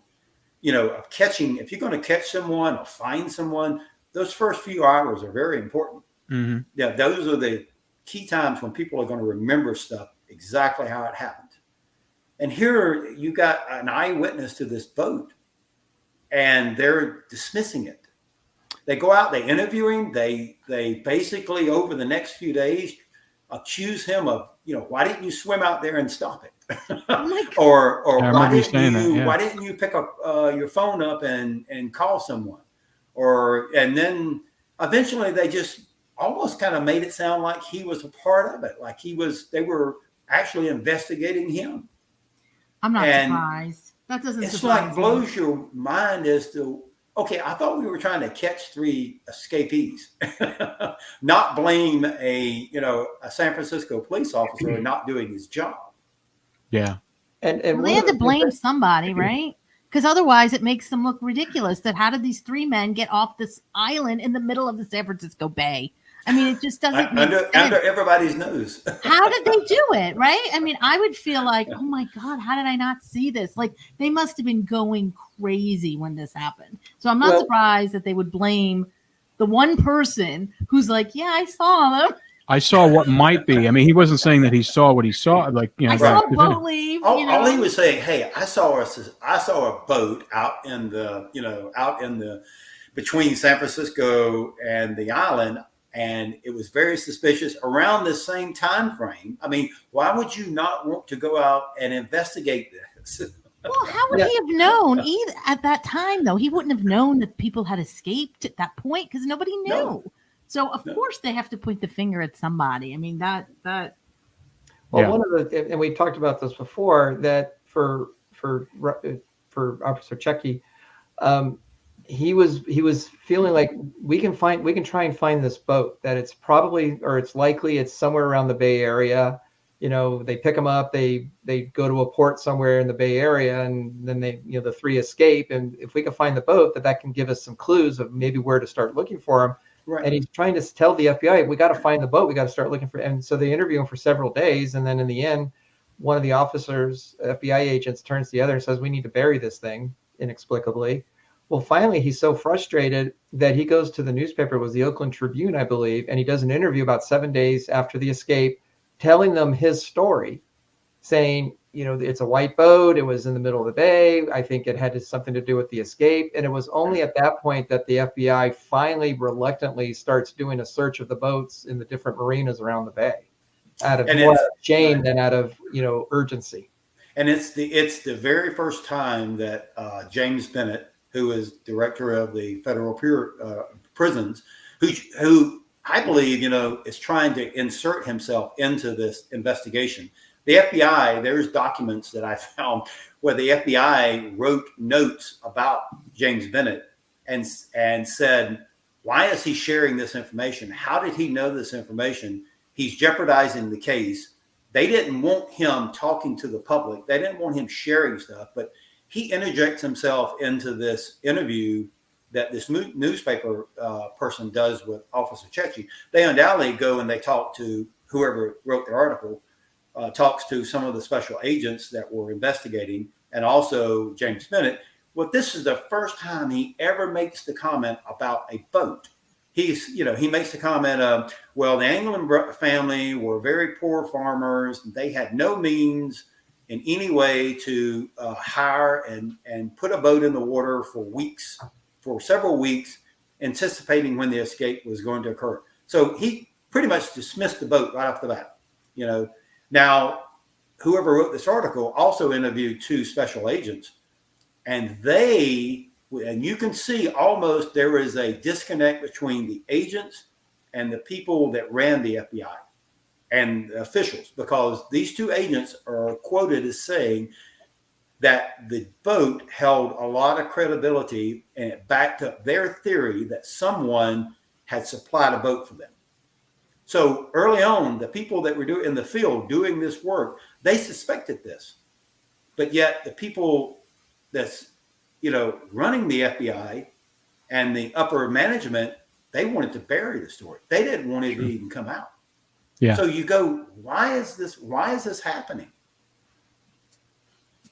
[SPEAKER 3] of catching. If you're going to catch someone or find someone, those first few hours are very important. Mm-hmm. Yeah, those are the key times when people are going to remember stuff exactly how it happened. And here you got an eyewitness to this boat and they're dismissing it. They go out, they interview him. They basically over the next few days accuse him of, why didn't you swim out there and stop it? or why didn't you pick up your phone up and call someone? And then eventually they just almost kind of made it sound like he was a part of it, like they were actually investigating him.
[SPEAKER 4] I'm not surprised. That doesn't
[SPEAKER 3] it's
[SPEAKER 4] surprise
[SPEAKER 3] like blows your mind as to, okay, I thought we were trying to catch 3 escapees, not blame a San Francisco police officer not doing his job.
[SPEAKER 1] Yeah.
[SPEAKER 2] And
[SPEAKER 4] they had to blame somebody, right? Because otherwise it makes them look ridiculous that how did these 3 men get off this island in the middle of the San Francisco Bay? I mean, it just doesn't make sense.
[SPEAKER 3] Under everybody's nose.
[SPEAKER 4] How did they do it, right? I mean, I would feel like, oh my God, how did I not see this? Like, they must have been going crazy when this happened. So I'm not surprised that they would blame the one person who's like, yeah, I saw them.
[SPEAKER 1] I saw what might be. I mean, he wasn't saying that he saw what he saw. Like,
[SPEAKER 4] I saw a boat leave.
[SPEAKER 3] All he was saying, hey, I saw a boat out in the between San Francisco and the island, and it was very suspicious around the same time frame. I mean, why would you not want to go out and investigate this?
[SPEAKER 4] Well, how would he have known either at that time, though? He wouldn't have known that people had escaped at that point because nobody knew. No. So, of course, they have to point the finger at somebody. I mean, that. Well,
[SPEAKER 2] one of the, and we talked about this before, that for Officer Checky, he was feeling like we can try and find this boat, that it's probably, or it's likely it's somewhere around the Bay Area. They pick them up, they go to a port somewhere in the Bay Area, and then the 3 escape. And if we can find the boat, that can give us some clues of maybe where to start looking for them. Right. And he's trying to tell the FBI, we got to find the boat. We got to start looking for. And so they interview him for several days. And then in the end, one of the officers, FBI agents, turns to the other and says, we need to bury this thing inexplicably. Well, finally, he's so frustrated that he goes to the newspaper. It was the Oakland Tribune, I believe. And he does an interview about 7 days after the escape, telling them his story, saying, it's a white boat. It was in the middle of the bay. I think it had something to do with the escape. And it was only at that point that the FBI finally reluctantly starts doing a search of the boats in the different marinas around the bay, out of more shame than out of, urgency. And
[SPEAKER 3] it's the very first time that James Bennett, who is director of the federal prisons, who I believe, is trying to insert himself into this investigation. The FBI, there's documents that I found where the FBI wrote notes about James Bennett and said, why is he sharing this information? How did he know this information? He's jeopardizing the case. They didn't want him talking to the public. They didn't want him sharing stuff, but he interjects himself into this interview that this newspaper person does with Officer Chechi. They undoubtedly go and they talk to whoever wrote the article, talks to some of the special agents that were investigating, and also James Bennett. Well, this is the first time he ever makes the comment about a boat. He makes the comment of, well, the Anglin family were very poor farmers. They had no means in any way to hire and put a boat in the water for several weeks, anticipating when the escape was going to occur. So he pretty much dismissed the boat right off the bat. Now, whoever wrote this article also interviewed 2 special agents, and you can see almost there is a disconnect between the agents and the people that ran the FBI and the officials, because these 2 agents are quoted as saying that the boat held a lot of credibility and it backed up their theory that someone had supplied a boat for them. So early on, the people that were in the field doing this work, they suspected this. But yet the people that's, running the FBI and the upper management, they wanted to bury the story. They didn't want it to even come out. Yeah. So you go, why is this happening?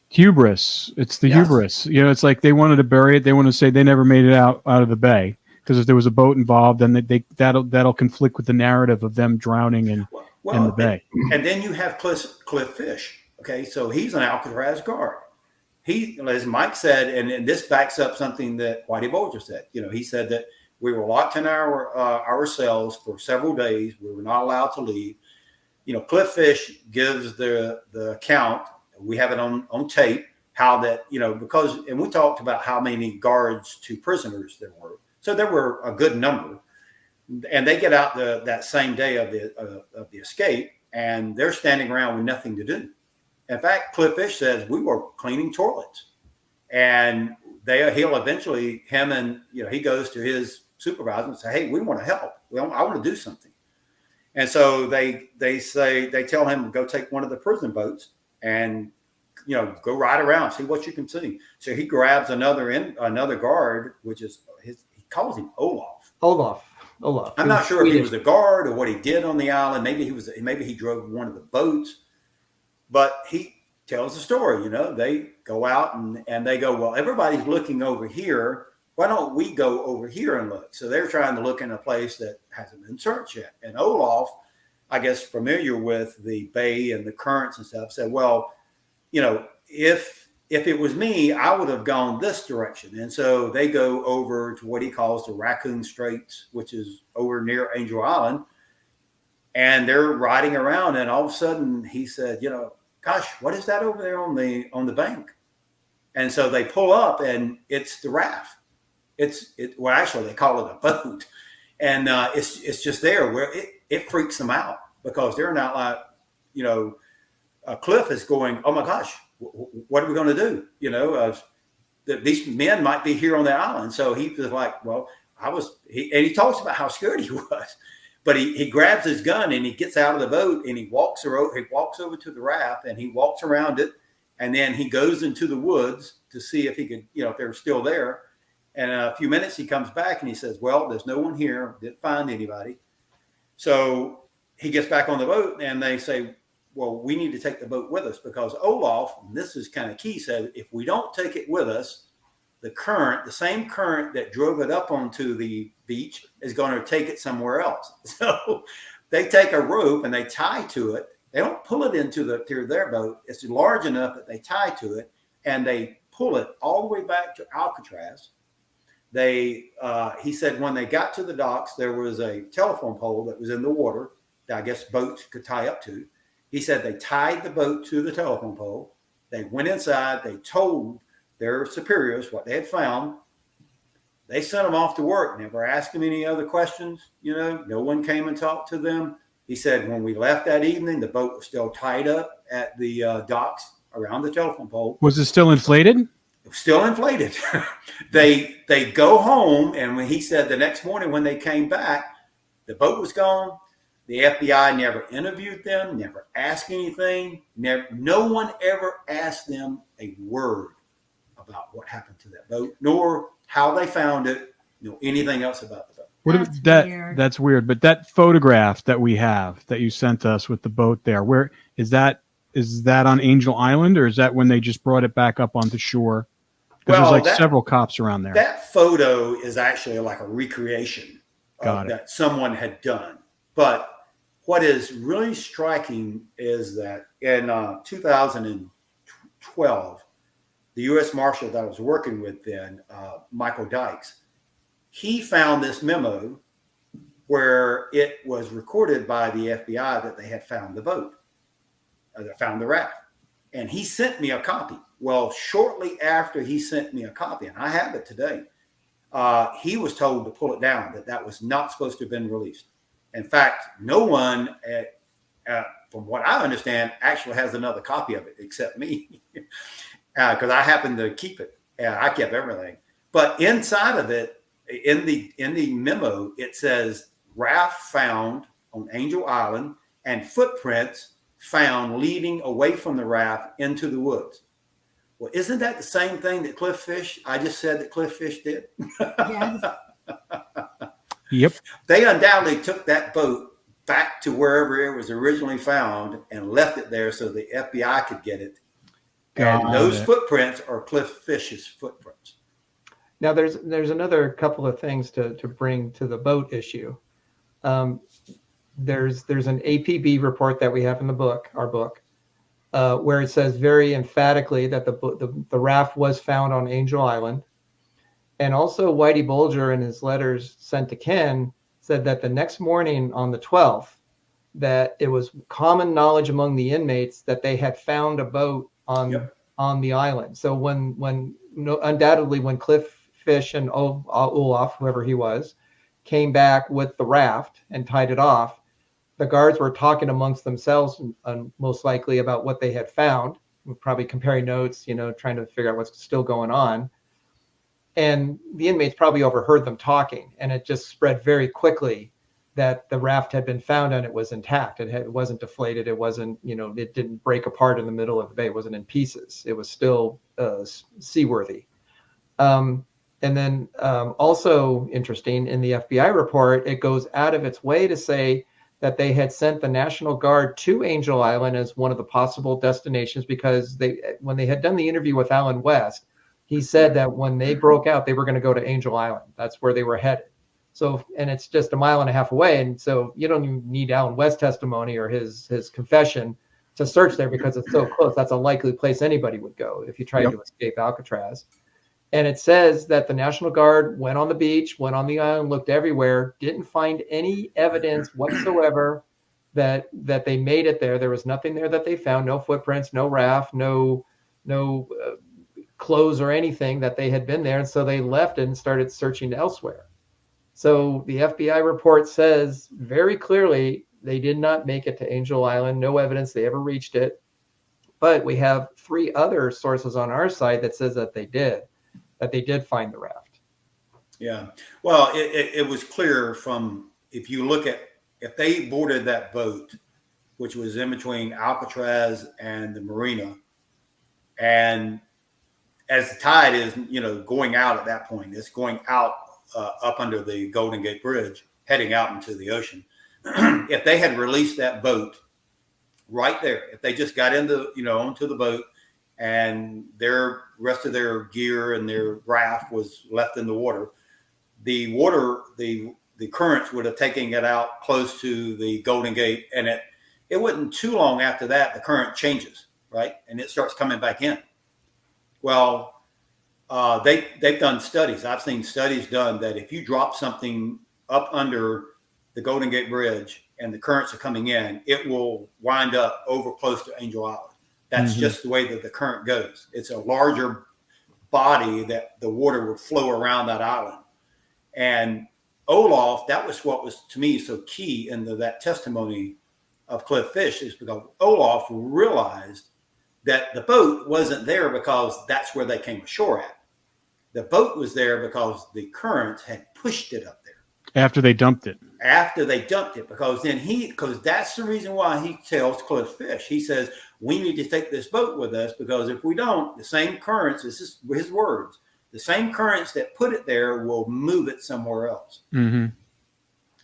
[SPEAKER 1] Hubris. It's the hubris. It's like they wanted to bury it. They want to say they never made it out of the bay. Because if there was a boat involved, then that'll conflict with the narrative of them drowning in the bay.
[SPEAKER 3] And then you have Cliff Fish. Okay, so he's an Alcatraz guard. he, as Mike said, and this backs up something that Whitey Bulger said. He said that we were locked in our cells for several days. We were not allowed to leave. Cliff Fish gives the account. We have it on tape. How that, because, and we talked about how many guards to prisoners there were. So there were a good number, and they get out that same day of the escape, and they're standing around with nothing to do. In fact, Cliff Fish says we were cleaning toilets, and he'll eventually, him and, he goes to his supervisor and say, hey, we want to help. I want to do something. And so they tell him, go take one of the prison boats and, go ride around, see what you can see. So he grabs another guard, which is he calls him Olaf.
[SPEAKER 2] Olaf.
[SPEAKER 3] I'm not sure if he was a guard or what he did on the island. Maybe he drove one of the boats, but he tells the story. They go out and they go, well, everybody's looking over here. Why don't we go over here and look? So they're trying to look in a place that hasn't been searched yet. And Olaf, I guess, familiar with the bay and the currents and stuff, said, well, if it was me, I would have gone this direction. And so they go over to what he calls the Raccoon Straits, which is over near Angel Island. And they're riding around, and all of a sudden he said, gosh, what is that over there on the bank? And so they pull up, and it's the raft. Well, actually, they call it a boat, and it's just there where it freaks them out because they're not like, Cliff is going, oh my gosh, what are we going to do? These men might be here on the island. So he was like, well, and he talks about how scared he was, but he grabs his gun and he gets out of the boat and he walks over to the raft and he walks around it. And then he goes into the woods to see if he could, if they're still there. And in a few minutes he comes back and he says, well, there's no one here. Didn't find anybody. So he gets back on the boat and they say, well, we need to take the boat with us because Olaf, and this is kind of key, said if we don't take it with us, the same current that drove it up onto the beach is going to take it somewhere else. So they take a rope and they tie to it. They don't pull it into their boat. It's large enough that they tie to it and they pull it all the way back to Alcatraz. He said when they got to the docks, there was a telephone pole that was in the water that I guess boats could tie up to. He said they tied the boat to the telephone pole. They went inside. They told their superiors what they had found. They sent them off to work, never asked them any other questions. No one came and talked to them. He said when we left that evening, the boat was still tied up at the docks around the telephone pole.
[SPEAKER 1] Was it still inflated?
[SPEAKER 3] It was still inflated. They go home, and when he said the next morning when they came back, the boat was gone. The FBI never interviewed them, never asked anything. No one ever asked them a word about what happened to that boat, nor how they found it, anything else about the boat.
[SPEAKER 1] That's weird. But that photograph that we have that you sent us with the boat there, where is that? Is that on Angel Island, or is that when they just brought it back up onto shore? Because there's several cops around there.
[SPEAKER 3] That photo is actually like a recreation that someone had done. But what is really striking is that in 2012, the U.S. Marshal that I was working with then, Michael Dykes, he found this memo where it was recorded by the FBI that they had found the boat, that found the raft. And he sent me a copy. Well, shortly after he sent me a copy, and I have it today, he was told to pull it down, that was not supposed to have been released. In fact, no one, from what I understand, actually has another copy of it except me, because I happen to keep it. I kept everything. But inside of it, in the memo, it says raft found on Angel Island and footprints found leading away from the raft into the woods. Well, isn't that the same thing that Cliff Fish? I just said that Cliff Fish did.
[SPEAKER 4] Yes.
[SPEAKER 1] Yep.
[SPEAKER 3] They undoubtedly took that boat back to wherever it was originally found and left it there so the FBI could get it. And those footprints are Cliff Fish's footprints.
[SPEAKER 2] Now, there's another couple of things to bring to the boat issue. There's an APB report that we have in our book, where it says very emphatically that the raft was found on Angel Island. And also Whitey Bulger in his letters sent to Ken said that the next morning on the 12th, that it was common knowledge among the inmates that they had found a boat on the island. So undoubtedly when Cliff Fish and Olaf, whoever he was, came back with the raft and tied it off, the guards were talking amongst themselves, most likely about what they had found, probably comparing notes, trying to figure out what's still going on. And the inmates probably overheard them talking, and it just spread very quickly that the raft had been found and it was intact. It wasn't deflated. It wasn't, it didn't break apart in the middle of the bay. It wasn't in pieces. It was still seaworthy. And then also interesting, in the FBI report, it goes out of its way to say that they had sent the National Guard to Angel Island as one of the possible destinations, because when they had done the interview with Alan West, he said that when they broke out, they were going to go to Angel Island. That's where they were headed. So, and it's just a mile and a half away. And so you don't even need Alan West's testimony or his confession to search there, because it's so close. That's a likely place anybody would go if you tried to escape Alcatraz. And it says that the National Guard went on the beach, went on the island, looked everywhere, didn't find any evidence whatsoever that they made it there. There was nothing there that they found, no footprints, no raft, no clothes or anything that they had been there. And so they left and started searching elsewhere. So the FBI report says very clearly they did not make it to Angel Island. No evidence they ever reached it. But we have 3 other sources on our side that says that they did find the raft.
[SPEAKER 3] Yeah. Well, it was clear from, if you look at, if they boarded that boat, which was in between Alcatraz and the marina, and as the tide is, going out at that point, it's going out up under the Golden Gate Bridge, heading out into the ocean. If they had released that boat right there, if they just got onto the boat, and their rest of their gear and their raft was left in the water, the currents would have taken it out close to the Golden Gate, and it wasn't too long after that the current changes, right, and it starts coming back in. Well, they've done studies. I've seen studies done that if you drop something up under the Golden Gate Bridge and the currents are coming in, it will wind up over close to Angel Island. That's just the way that the current goes. It's a larger body that the water would flow around that island. And Olaf, that was what was to me so key in that testimony of Cliff Fish, is because Olaf realized that the boat wasn't there because that's where they came ashore at. The boat was there because the currents had pushed it up there.
[SPEAKER 1] After they dumped it. Because that's the reason why he tells Cliff Fish. He says, we need to take this boat with us, because if we don't, the same currents, this is his words, the same currents that put it there will move it somewhere else. Mm-hmm.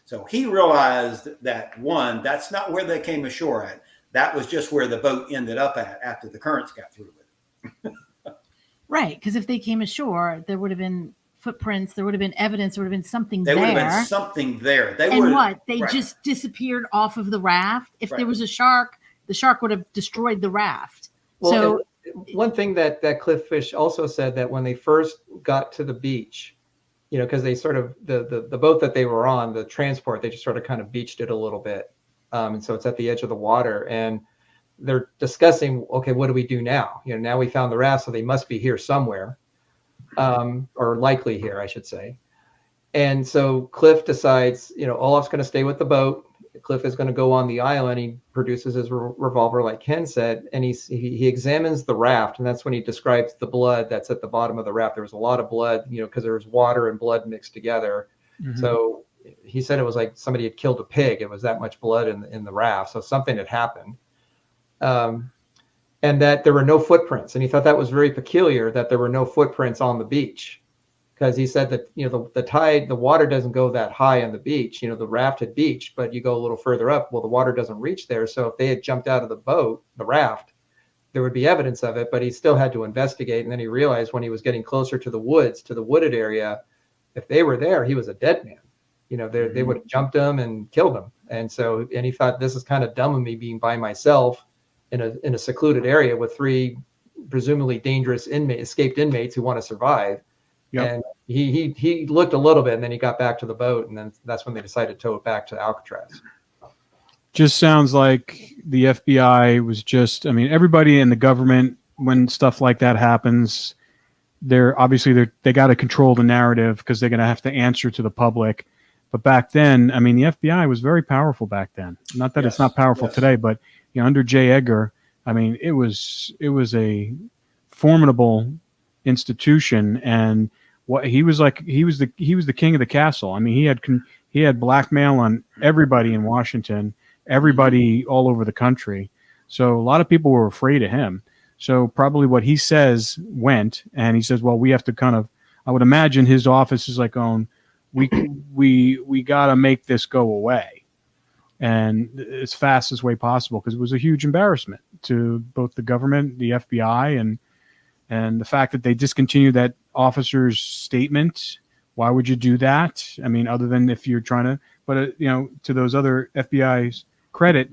[SPEAKER 1] So he realized that, one, that's not where they came ashore at. That was just where the boat ended up at after the currents got through with it.
[SPEAKER 4] Right, because if they came ashore, there would have been footprints, there would have been evidence, there would have been something
[SPEAKER 3] there.
[SPEAKER 4] There
[SPEAKER 3] would have been something there.
[SPEAKER 4] They just disappeared off of the raft. If there was a shark, the shark would have destroyed the raft.
[SPEAKER 2] Well,
[SPEAKER 4] so
[SPEAKER 2] one thing that Cliff Fish also said, that when they first got to the beach, because they sort of, the boat that they were on, the transport, they just sort of kind of beached it a little bit. And so it's at the edge of the water, and they're discussing, okay, what do we do now? Now we found the raft, so they must be here somewhere, or likely here, I should say. And so Cliff decides, Olaf's going to stay with the boat. Cliff is going to go on the island. He produces his revolver, like Ken said, and he examines the raft, and that's when he describes the blood that's at the bottom of the raft. There was a lot of blood, because there was water and blood mixed together. Mm-hmm. So he said it was like somebody had killed a pig. It was that much blood in the raft. So something had happened. And that there were no footprints. And he thought that was very peculiar, that there were no footprints on the beach, because he said that, the tide, the water doesn't go that high on the beach. The raft had beached, but you go a little further up, well, the water doesn't reach there. So if they had jumped out of the boat, the raft, there would be evidence of it, but he still had to investigate. And then he realized when he was getting closer to the woods, to the wooded area, if they were there, he was a dead man. They would have jumped him and killed him. And he thought, this is kind of dumb of me being by myself in a secluded area with 3 presumably dangerous escaped inmates who want to survive.
[SPEAKER 1] Yep.
[SPEAKER 2] And he looked a little bit, and then he got back to the boat, and then that's when they decided to tow it back to Alcatraz.
[SPEAKER 1] Just sounds like the FBI was just, I mean, everybody in the government, when stuff like that happens, they got to control the narrative because they're going to have to answer to the public. But back then, I mean, the FBI was very powerful back then. Not that it's not powerful today, but under J. Edgar, I mean, it was a formidable institution, and what he was like, he was the king of the castle. I mean, he had blackmail on everybody in Washington, everybody all over the country. So a lot of people were afraid of him. So probably what he says went, and he says, well, we have to kind of, I would imagine his office is like, we got to make this go away, and as fast as way possible, because it was a huge embarrassment to both the government, the FBI, and the fact that they discontinued that officer's statement. Why would you do that? I mean, other than if you're trying to, but to those other FBI's credit,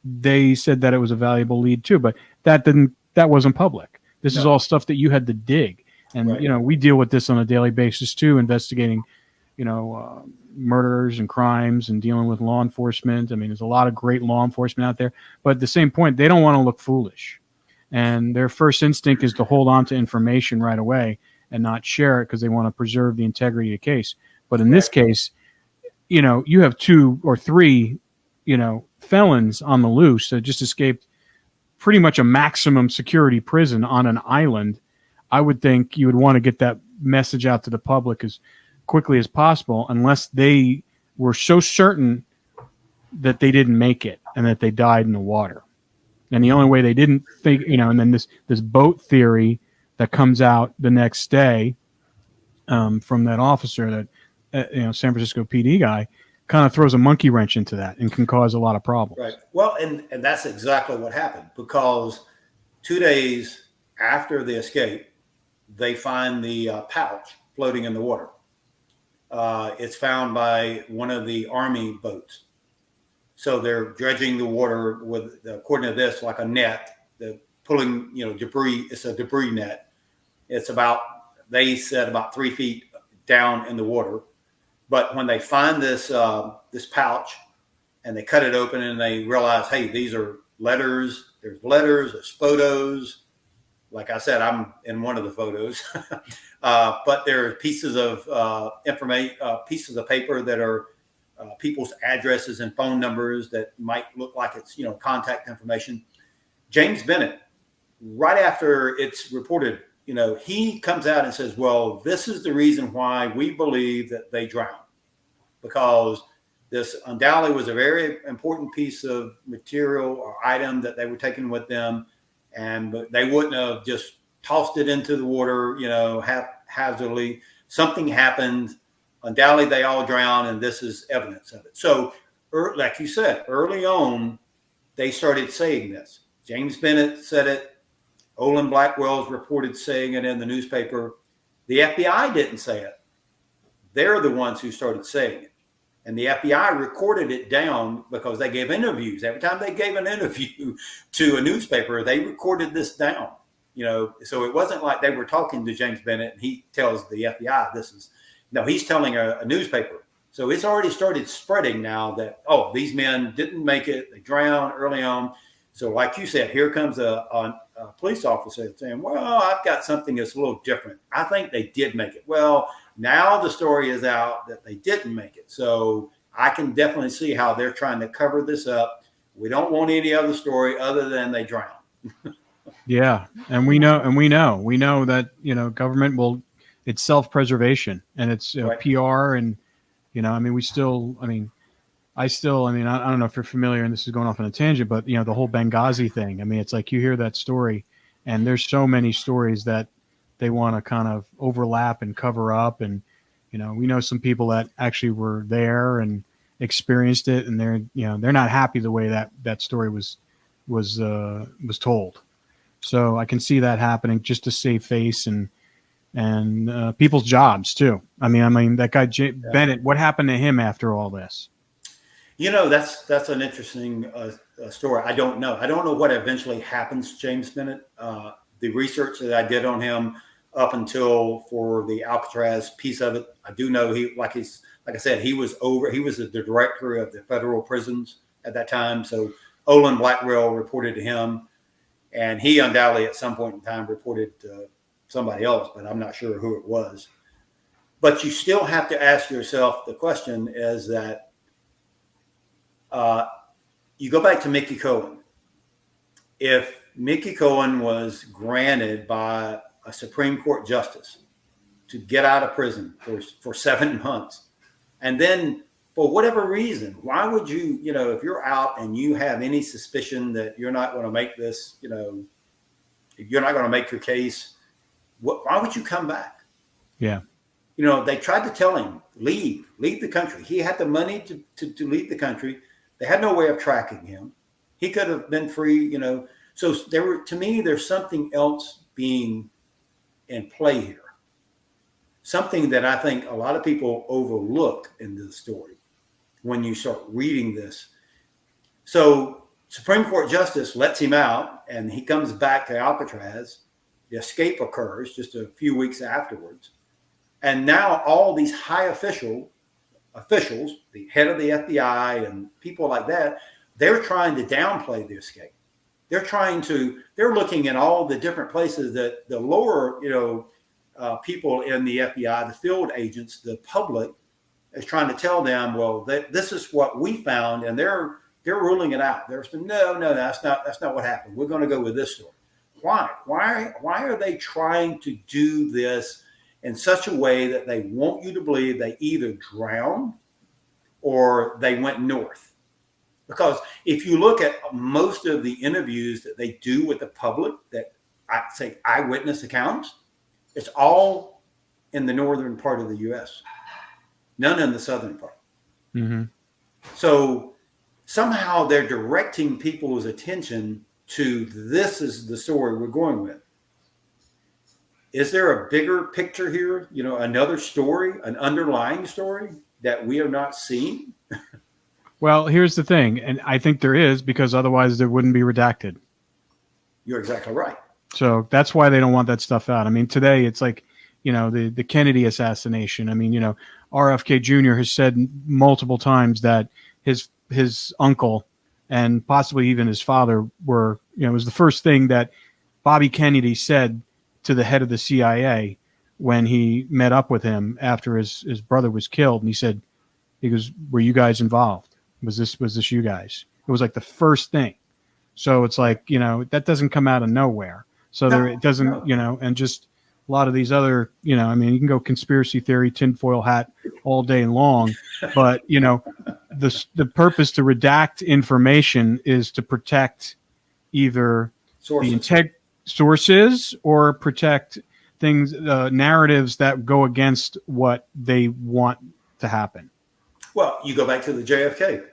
[SPEAKER 1] they said that it was a valuable lead too, but that wasn't public. This is all stuff that you had to dig. And, we deal with this on a daily basis too, investigating, murders and crimes and dealing with law enforcement. I mean, there's a lot of great law enforcement out there, but at the same point, they don't want to look foolish. And their first instinct is to hold on to information right away and not share it because they want to preserve the integrity of the case. But in this case, you have 2 or 3, felons on the loose that just escaped pretty much a maximum security prison on an island. I would think you would want to get that message out to the public as quickly as possible, unless they were so certain that they didn't make it and that they died in the water. And the only way they didn't think, and then this boat theory that comes out the next day from that officer, that San Francisco PD guy, kind of throws a monkey wrench into that and can cause a lot of problems.
[SPEAKER 3] Right. Well, and that's exactly what happened, because 2 days after the escape, they find the pouch floating in the water. It's found by one of the Army boats. So they're dredging the water with, according to this, like a net. They're pulling, debris. It's a debris net. It's they said about 3 feet down in the water. But when they find this pouch and they cut it open and they realize, hey, these are letters. There's photos. Like I said, I'm in one of the photos. But there are pieces of pieces of paper that are people's addresses and phone numbers that might look like it's contact information. James Bennett, right after it's reported, he comes out and says, well, this is the reason why we believe that they drowned, because this undoubtedly was a very important piece of material or item that they were taking with them, but they wouldn't have just tossed it into the water, haphazardly. Something happened. Undoubtedly, they all drowned, and this is evidence of it. So, like you said, early on, they started saying this. James Bennett said it. Olin Blackwell's reported saying it in the newspaper. The FBI didn't say it. They're the ones who started saying it. And the FBI recorded it down because they gave interviews. Every time they gave an interview to a newspaper, they recorded this down. So it wasn't like they were talking to James Bennett and he tells the FBI he's telling a newspaper. So it's already started spreading now that, these men didn't make it. They drowned early on. So like you said, here comes a police officer saying, well, I've got something that's a little different. I think they did make it. Well, now the story is out that they didn't make it. So I can definitely see how they're trying to cover this up. We don't want any other story other than they drowned.
[SPEAKER 1] Yeah. And we know that, government it's self-preservation, and it's
[SPEAKER 3] right.
[SPEAKER 1] PR. And, I don't know if you're familiar, and this is going off on a tangent, but the whole Benghazi thing. I mean, it's like you hear that story and there's so many stories that they want to kind of overlap and cover up. And, we know some people that actually were there and experienced it, and they're not happy the way that story was told. So I can see that happening just to save face and people's jobs too. I mean that guy Bennett, what happened to him after all this?
[SPEAKER 3] That's an interesting story. I don't know. I don't know what eventually happens to James Bennett. The research that I did on him up until for the Alcatraz piece of it, I do know like I said, he was the director of the federal prisons at that time. So Olin Blackwell reported to him, and he undoubtedly at some point in time reported to somebody else, but I'm not sure who it was. But you still have to ask yourself the question is that you go back to Mickey Cohen. If Mickey Cohen was granted by a Supreme Court justice to get out of prison for 7 months, and then for whatever reason, why would you, if you're out and you have any suspicion that you're not going to make this, you're not going to make your case, why would you come back?
[SPEAKER 1] Yeah.
[SPEAKER 3] They tried to tell him, leave the country. He had the money to leave the country. They had no way of tracking him. He could have been free, So to me, there's something else being in play here. Something that I think a lot of people overlook in this story when you start reading this. So Supreme Court justice lets him out and he comes back to Alcatraz. The escape occurs just a few weeks afterwards. And now all these high officials, the head of the FBI and people like that, they're trying to downplay the escape. They're looking at all the different places that the lower, people in the FBI, the field agents, the public is trying to tell them, well, this is what we found, and they're ruling it out. They're saying, no, that's not what happened. We're going to go with this story. Why? Why are they trying to do this in such a way that they want you to believe they either drowned or they went north? Because if you look at most of the interviews that they do with the public, that I say eyewitness accounts, it's all in the northern part of the U.S., none in the southern part.
[SPEAKER 1] Mm-hmm.
[SPEAKER 3] So somehow they're directing people's attention to this is the story we're going with. Is there a bigger picture here? Another story, an underlying story that we are not seeing?
[SPEAKER 1] Well, here's the thing, and I think there is, because otherwise there wouldn't be redacted.
[SPEAKER 3] You're exactly right.
[SPEAKER 1] So that's why they don't want that stuff out. I mean, today it's like, the Kennedy assassination. I mean, RFK Jr. has said multiple times that his uncle and possibly even his father were, it was the first thing that Bobby Kennedy said to the head of the CIA when he met up with him after his brother was killed. And he goes, were you guys involved? Was this you guys? It was like the first thing. So it's like, that doesn't come out of nowhere. So it doesn't, and just a lot of these other, I mean, you can go conspiracy theory, tinfoil hat all day long, but the purpose to redact information is to protect either the sources or protect things, narratives that go against what they want to happen.
[SPEAKER 3] Well, you go back to the JFK.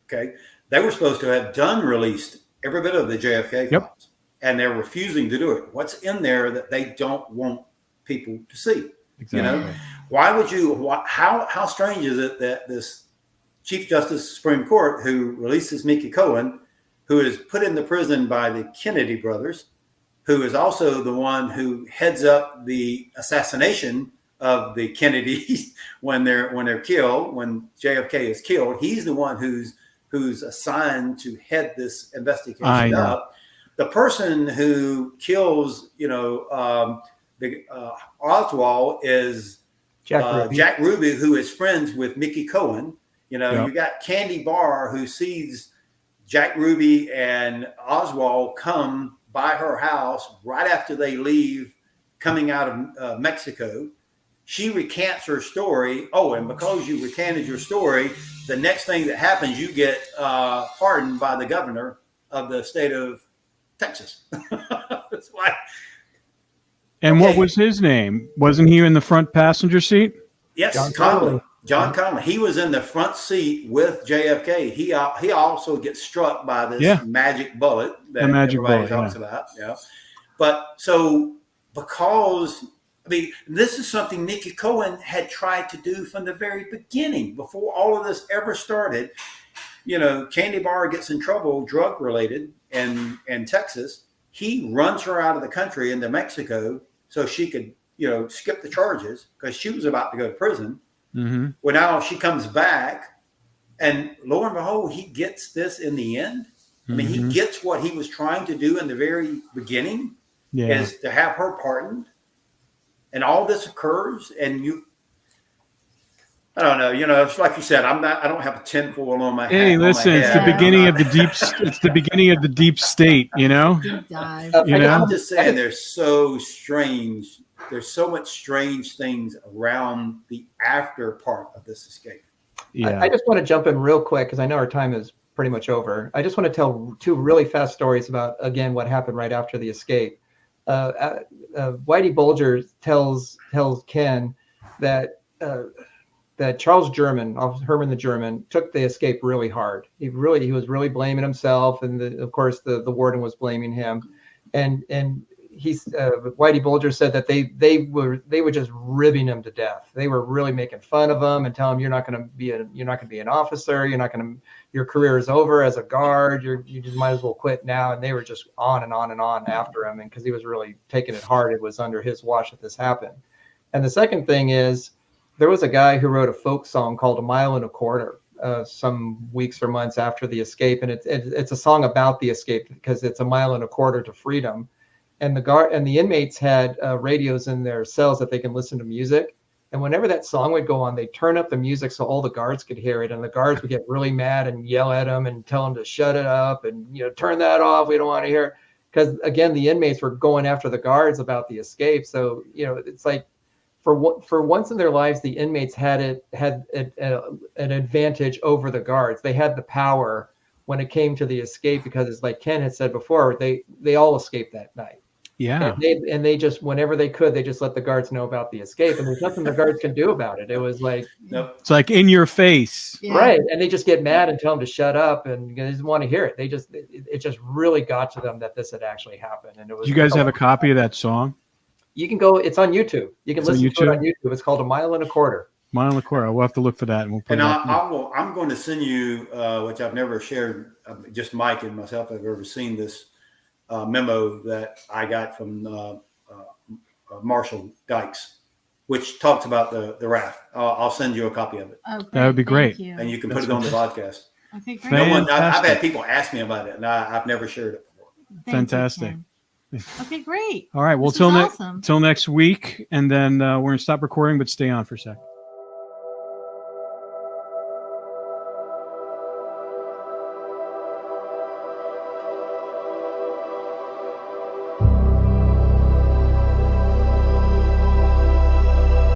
[SPEAKER 3] Okay. They were supposed to have released every bit of the JFK files, and they're refusing to do it. What's in there that they don't want people to see?
[SPEAKER 1] Exactly.
[SPEAKER 3] Why would you, how strange is it that this Chief Justice of the Supreme Court, who releases Mickey Cohen, who is put in the prison by the Kennedy brothers, who is also the one who heads up the assassination of the Kennedys when they're killed, when JFK is killed, he's the one who's assigned to head this investigation up. The person who kills, Oswald is Jack Ruby, who is friends with Mickey Cohen. You got Candy Barr, who sees Jack Ruby and Oswald come by her house right after they leave, coming out of Mexico. She recants her story. Oh, and because you recanted your story, the next thing that happens, you get pardoned by the governor of the state of Texas. It's like,
[SPEAKER 1] and what was his name? Wasn't he in the front passenger seat?
[SPEAKER 3] Yes, John Connolly. He was in the front seat with JFK. He also gets struck by this magic bullet that everybody talks about. Yeah, but so because. I mean, this is something Mickey Cohen had tried to do from the very beginning, before all of this ever started. Candy Bar gets in trouble, drug related, in Texas, he runs her out of the country into Mexico so she could, skip the charges because she was about to go to prison.
[SPEAKER 1] Mm-hmm.
[SPEAKER 3] Well, now she comes back, and lo and behold, he gets this in the end. I mean, he gets what he was trying to do in the very beginning, is to have her pardoned, and all this occurs, and I don't know. It's like you said. I don't have a tinfoil on my head.
[SPEAKER 1] Hey, listen, it's the beginning of the deep. It's the beginning of the deep state.
[SPEAKER 4] Deep dive.
[SPEAKER 3] I'm just saying, there's so strange. There's so much strange things around the after part of this escape.
[SPEAKER 1] Yeah.
[SPEAKER 2] I just want to jump in real quick because I know our time is pretty much over. I just want to tell two really fast stories about, again, what happened right after the escape. Whitey Bulger tells Ken that Charles German, Herman the German, took the escape really hard. He was really blaming himself, and of course the warden was blaming him. And Whitey Bulger said that they were just ribbing him to death. They were really making fun of him and telling him, you're not going to be an officer. Your career is over as a guard. You just might as well quit now. And they were just on and on and on after him, and because he was really taking it hard. It was under his watch that this happened. And the second thing is, there was a guy who wrote a folk song called "A Mile and a Quarter" some weeks or months after the escape, and it's a song about the escape because it's a mile and a quarter to freedom. And the inmates had radios in their cells that they can listen to music. And whenever that song would go on, they'd turn up the music so all the guards could hear it. And the guards would get really mad and yell at them and tell them to shut it up and turn that off. We don't want to hear it. Because again, the inmates were going after the guards about the escape. So it's like, for once in their lives, the inmates had an advantage over the guards. They had the power when it came to the escape because, it's like Ken had said before, they all escaped that night.
[SPEAKER 1] Yeah.
[SPEAKER 2] And they just, whenever they could, they just let the guards know about the escape, and there's nothing the guards can do about it. It was like,
[SPEAKER 1] it's like in your face.
[SPEAKER 4] Yeah.
[SPEAKER 2] Right. And they just get mad and tell them to shut up, and they just want to hear it. It just really got to them that this had actually happened. And it was.
[SPEAKER 1] Do you guys have a copy of that song?
[SPEAKER 2] You can go. It's on YouTube. You can listen to it on YouTube. It's called "A Mile and a Quarter."
[SPEAKER 1] Mile and a Quarter. We'll have to look for that, and we'll put
[SPEAKER 3] And
[SPEAKER 1] it
[SPEAKER 3] I'm going to send you, which I've never shared. Just Mike and myself have ever seen this memo that I got from Marshall Dykes, which talks about the raft. I'll send you a copy of it.
[SPEAKER 4] Oh,
[SPEAKER 1] that would be great.
[SPEAKER 4] You.
[SPEAKER 3] And you can put it on the podcast.
[SPEAKER 4] Okay, great.
[SPEAKER 3] I've had people ask me about it, and I've never shared it before.
[SPEAKER 1] Fantastic.
[SPEAKER 4] Okay, great.
[SPEAKER 1] All right. Well, till next week, and then we're going to stop recording, but stay on for a sec.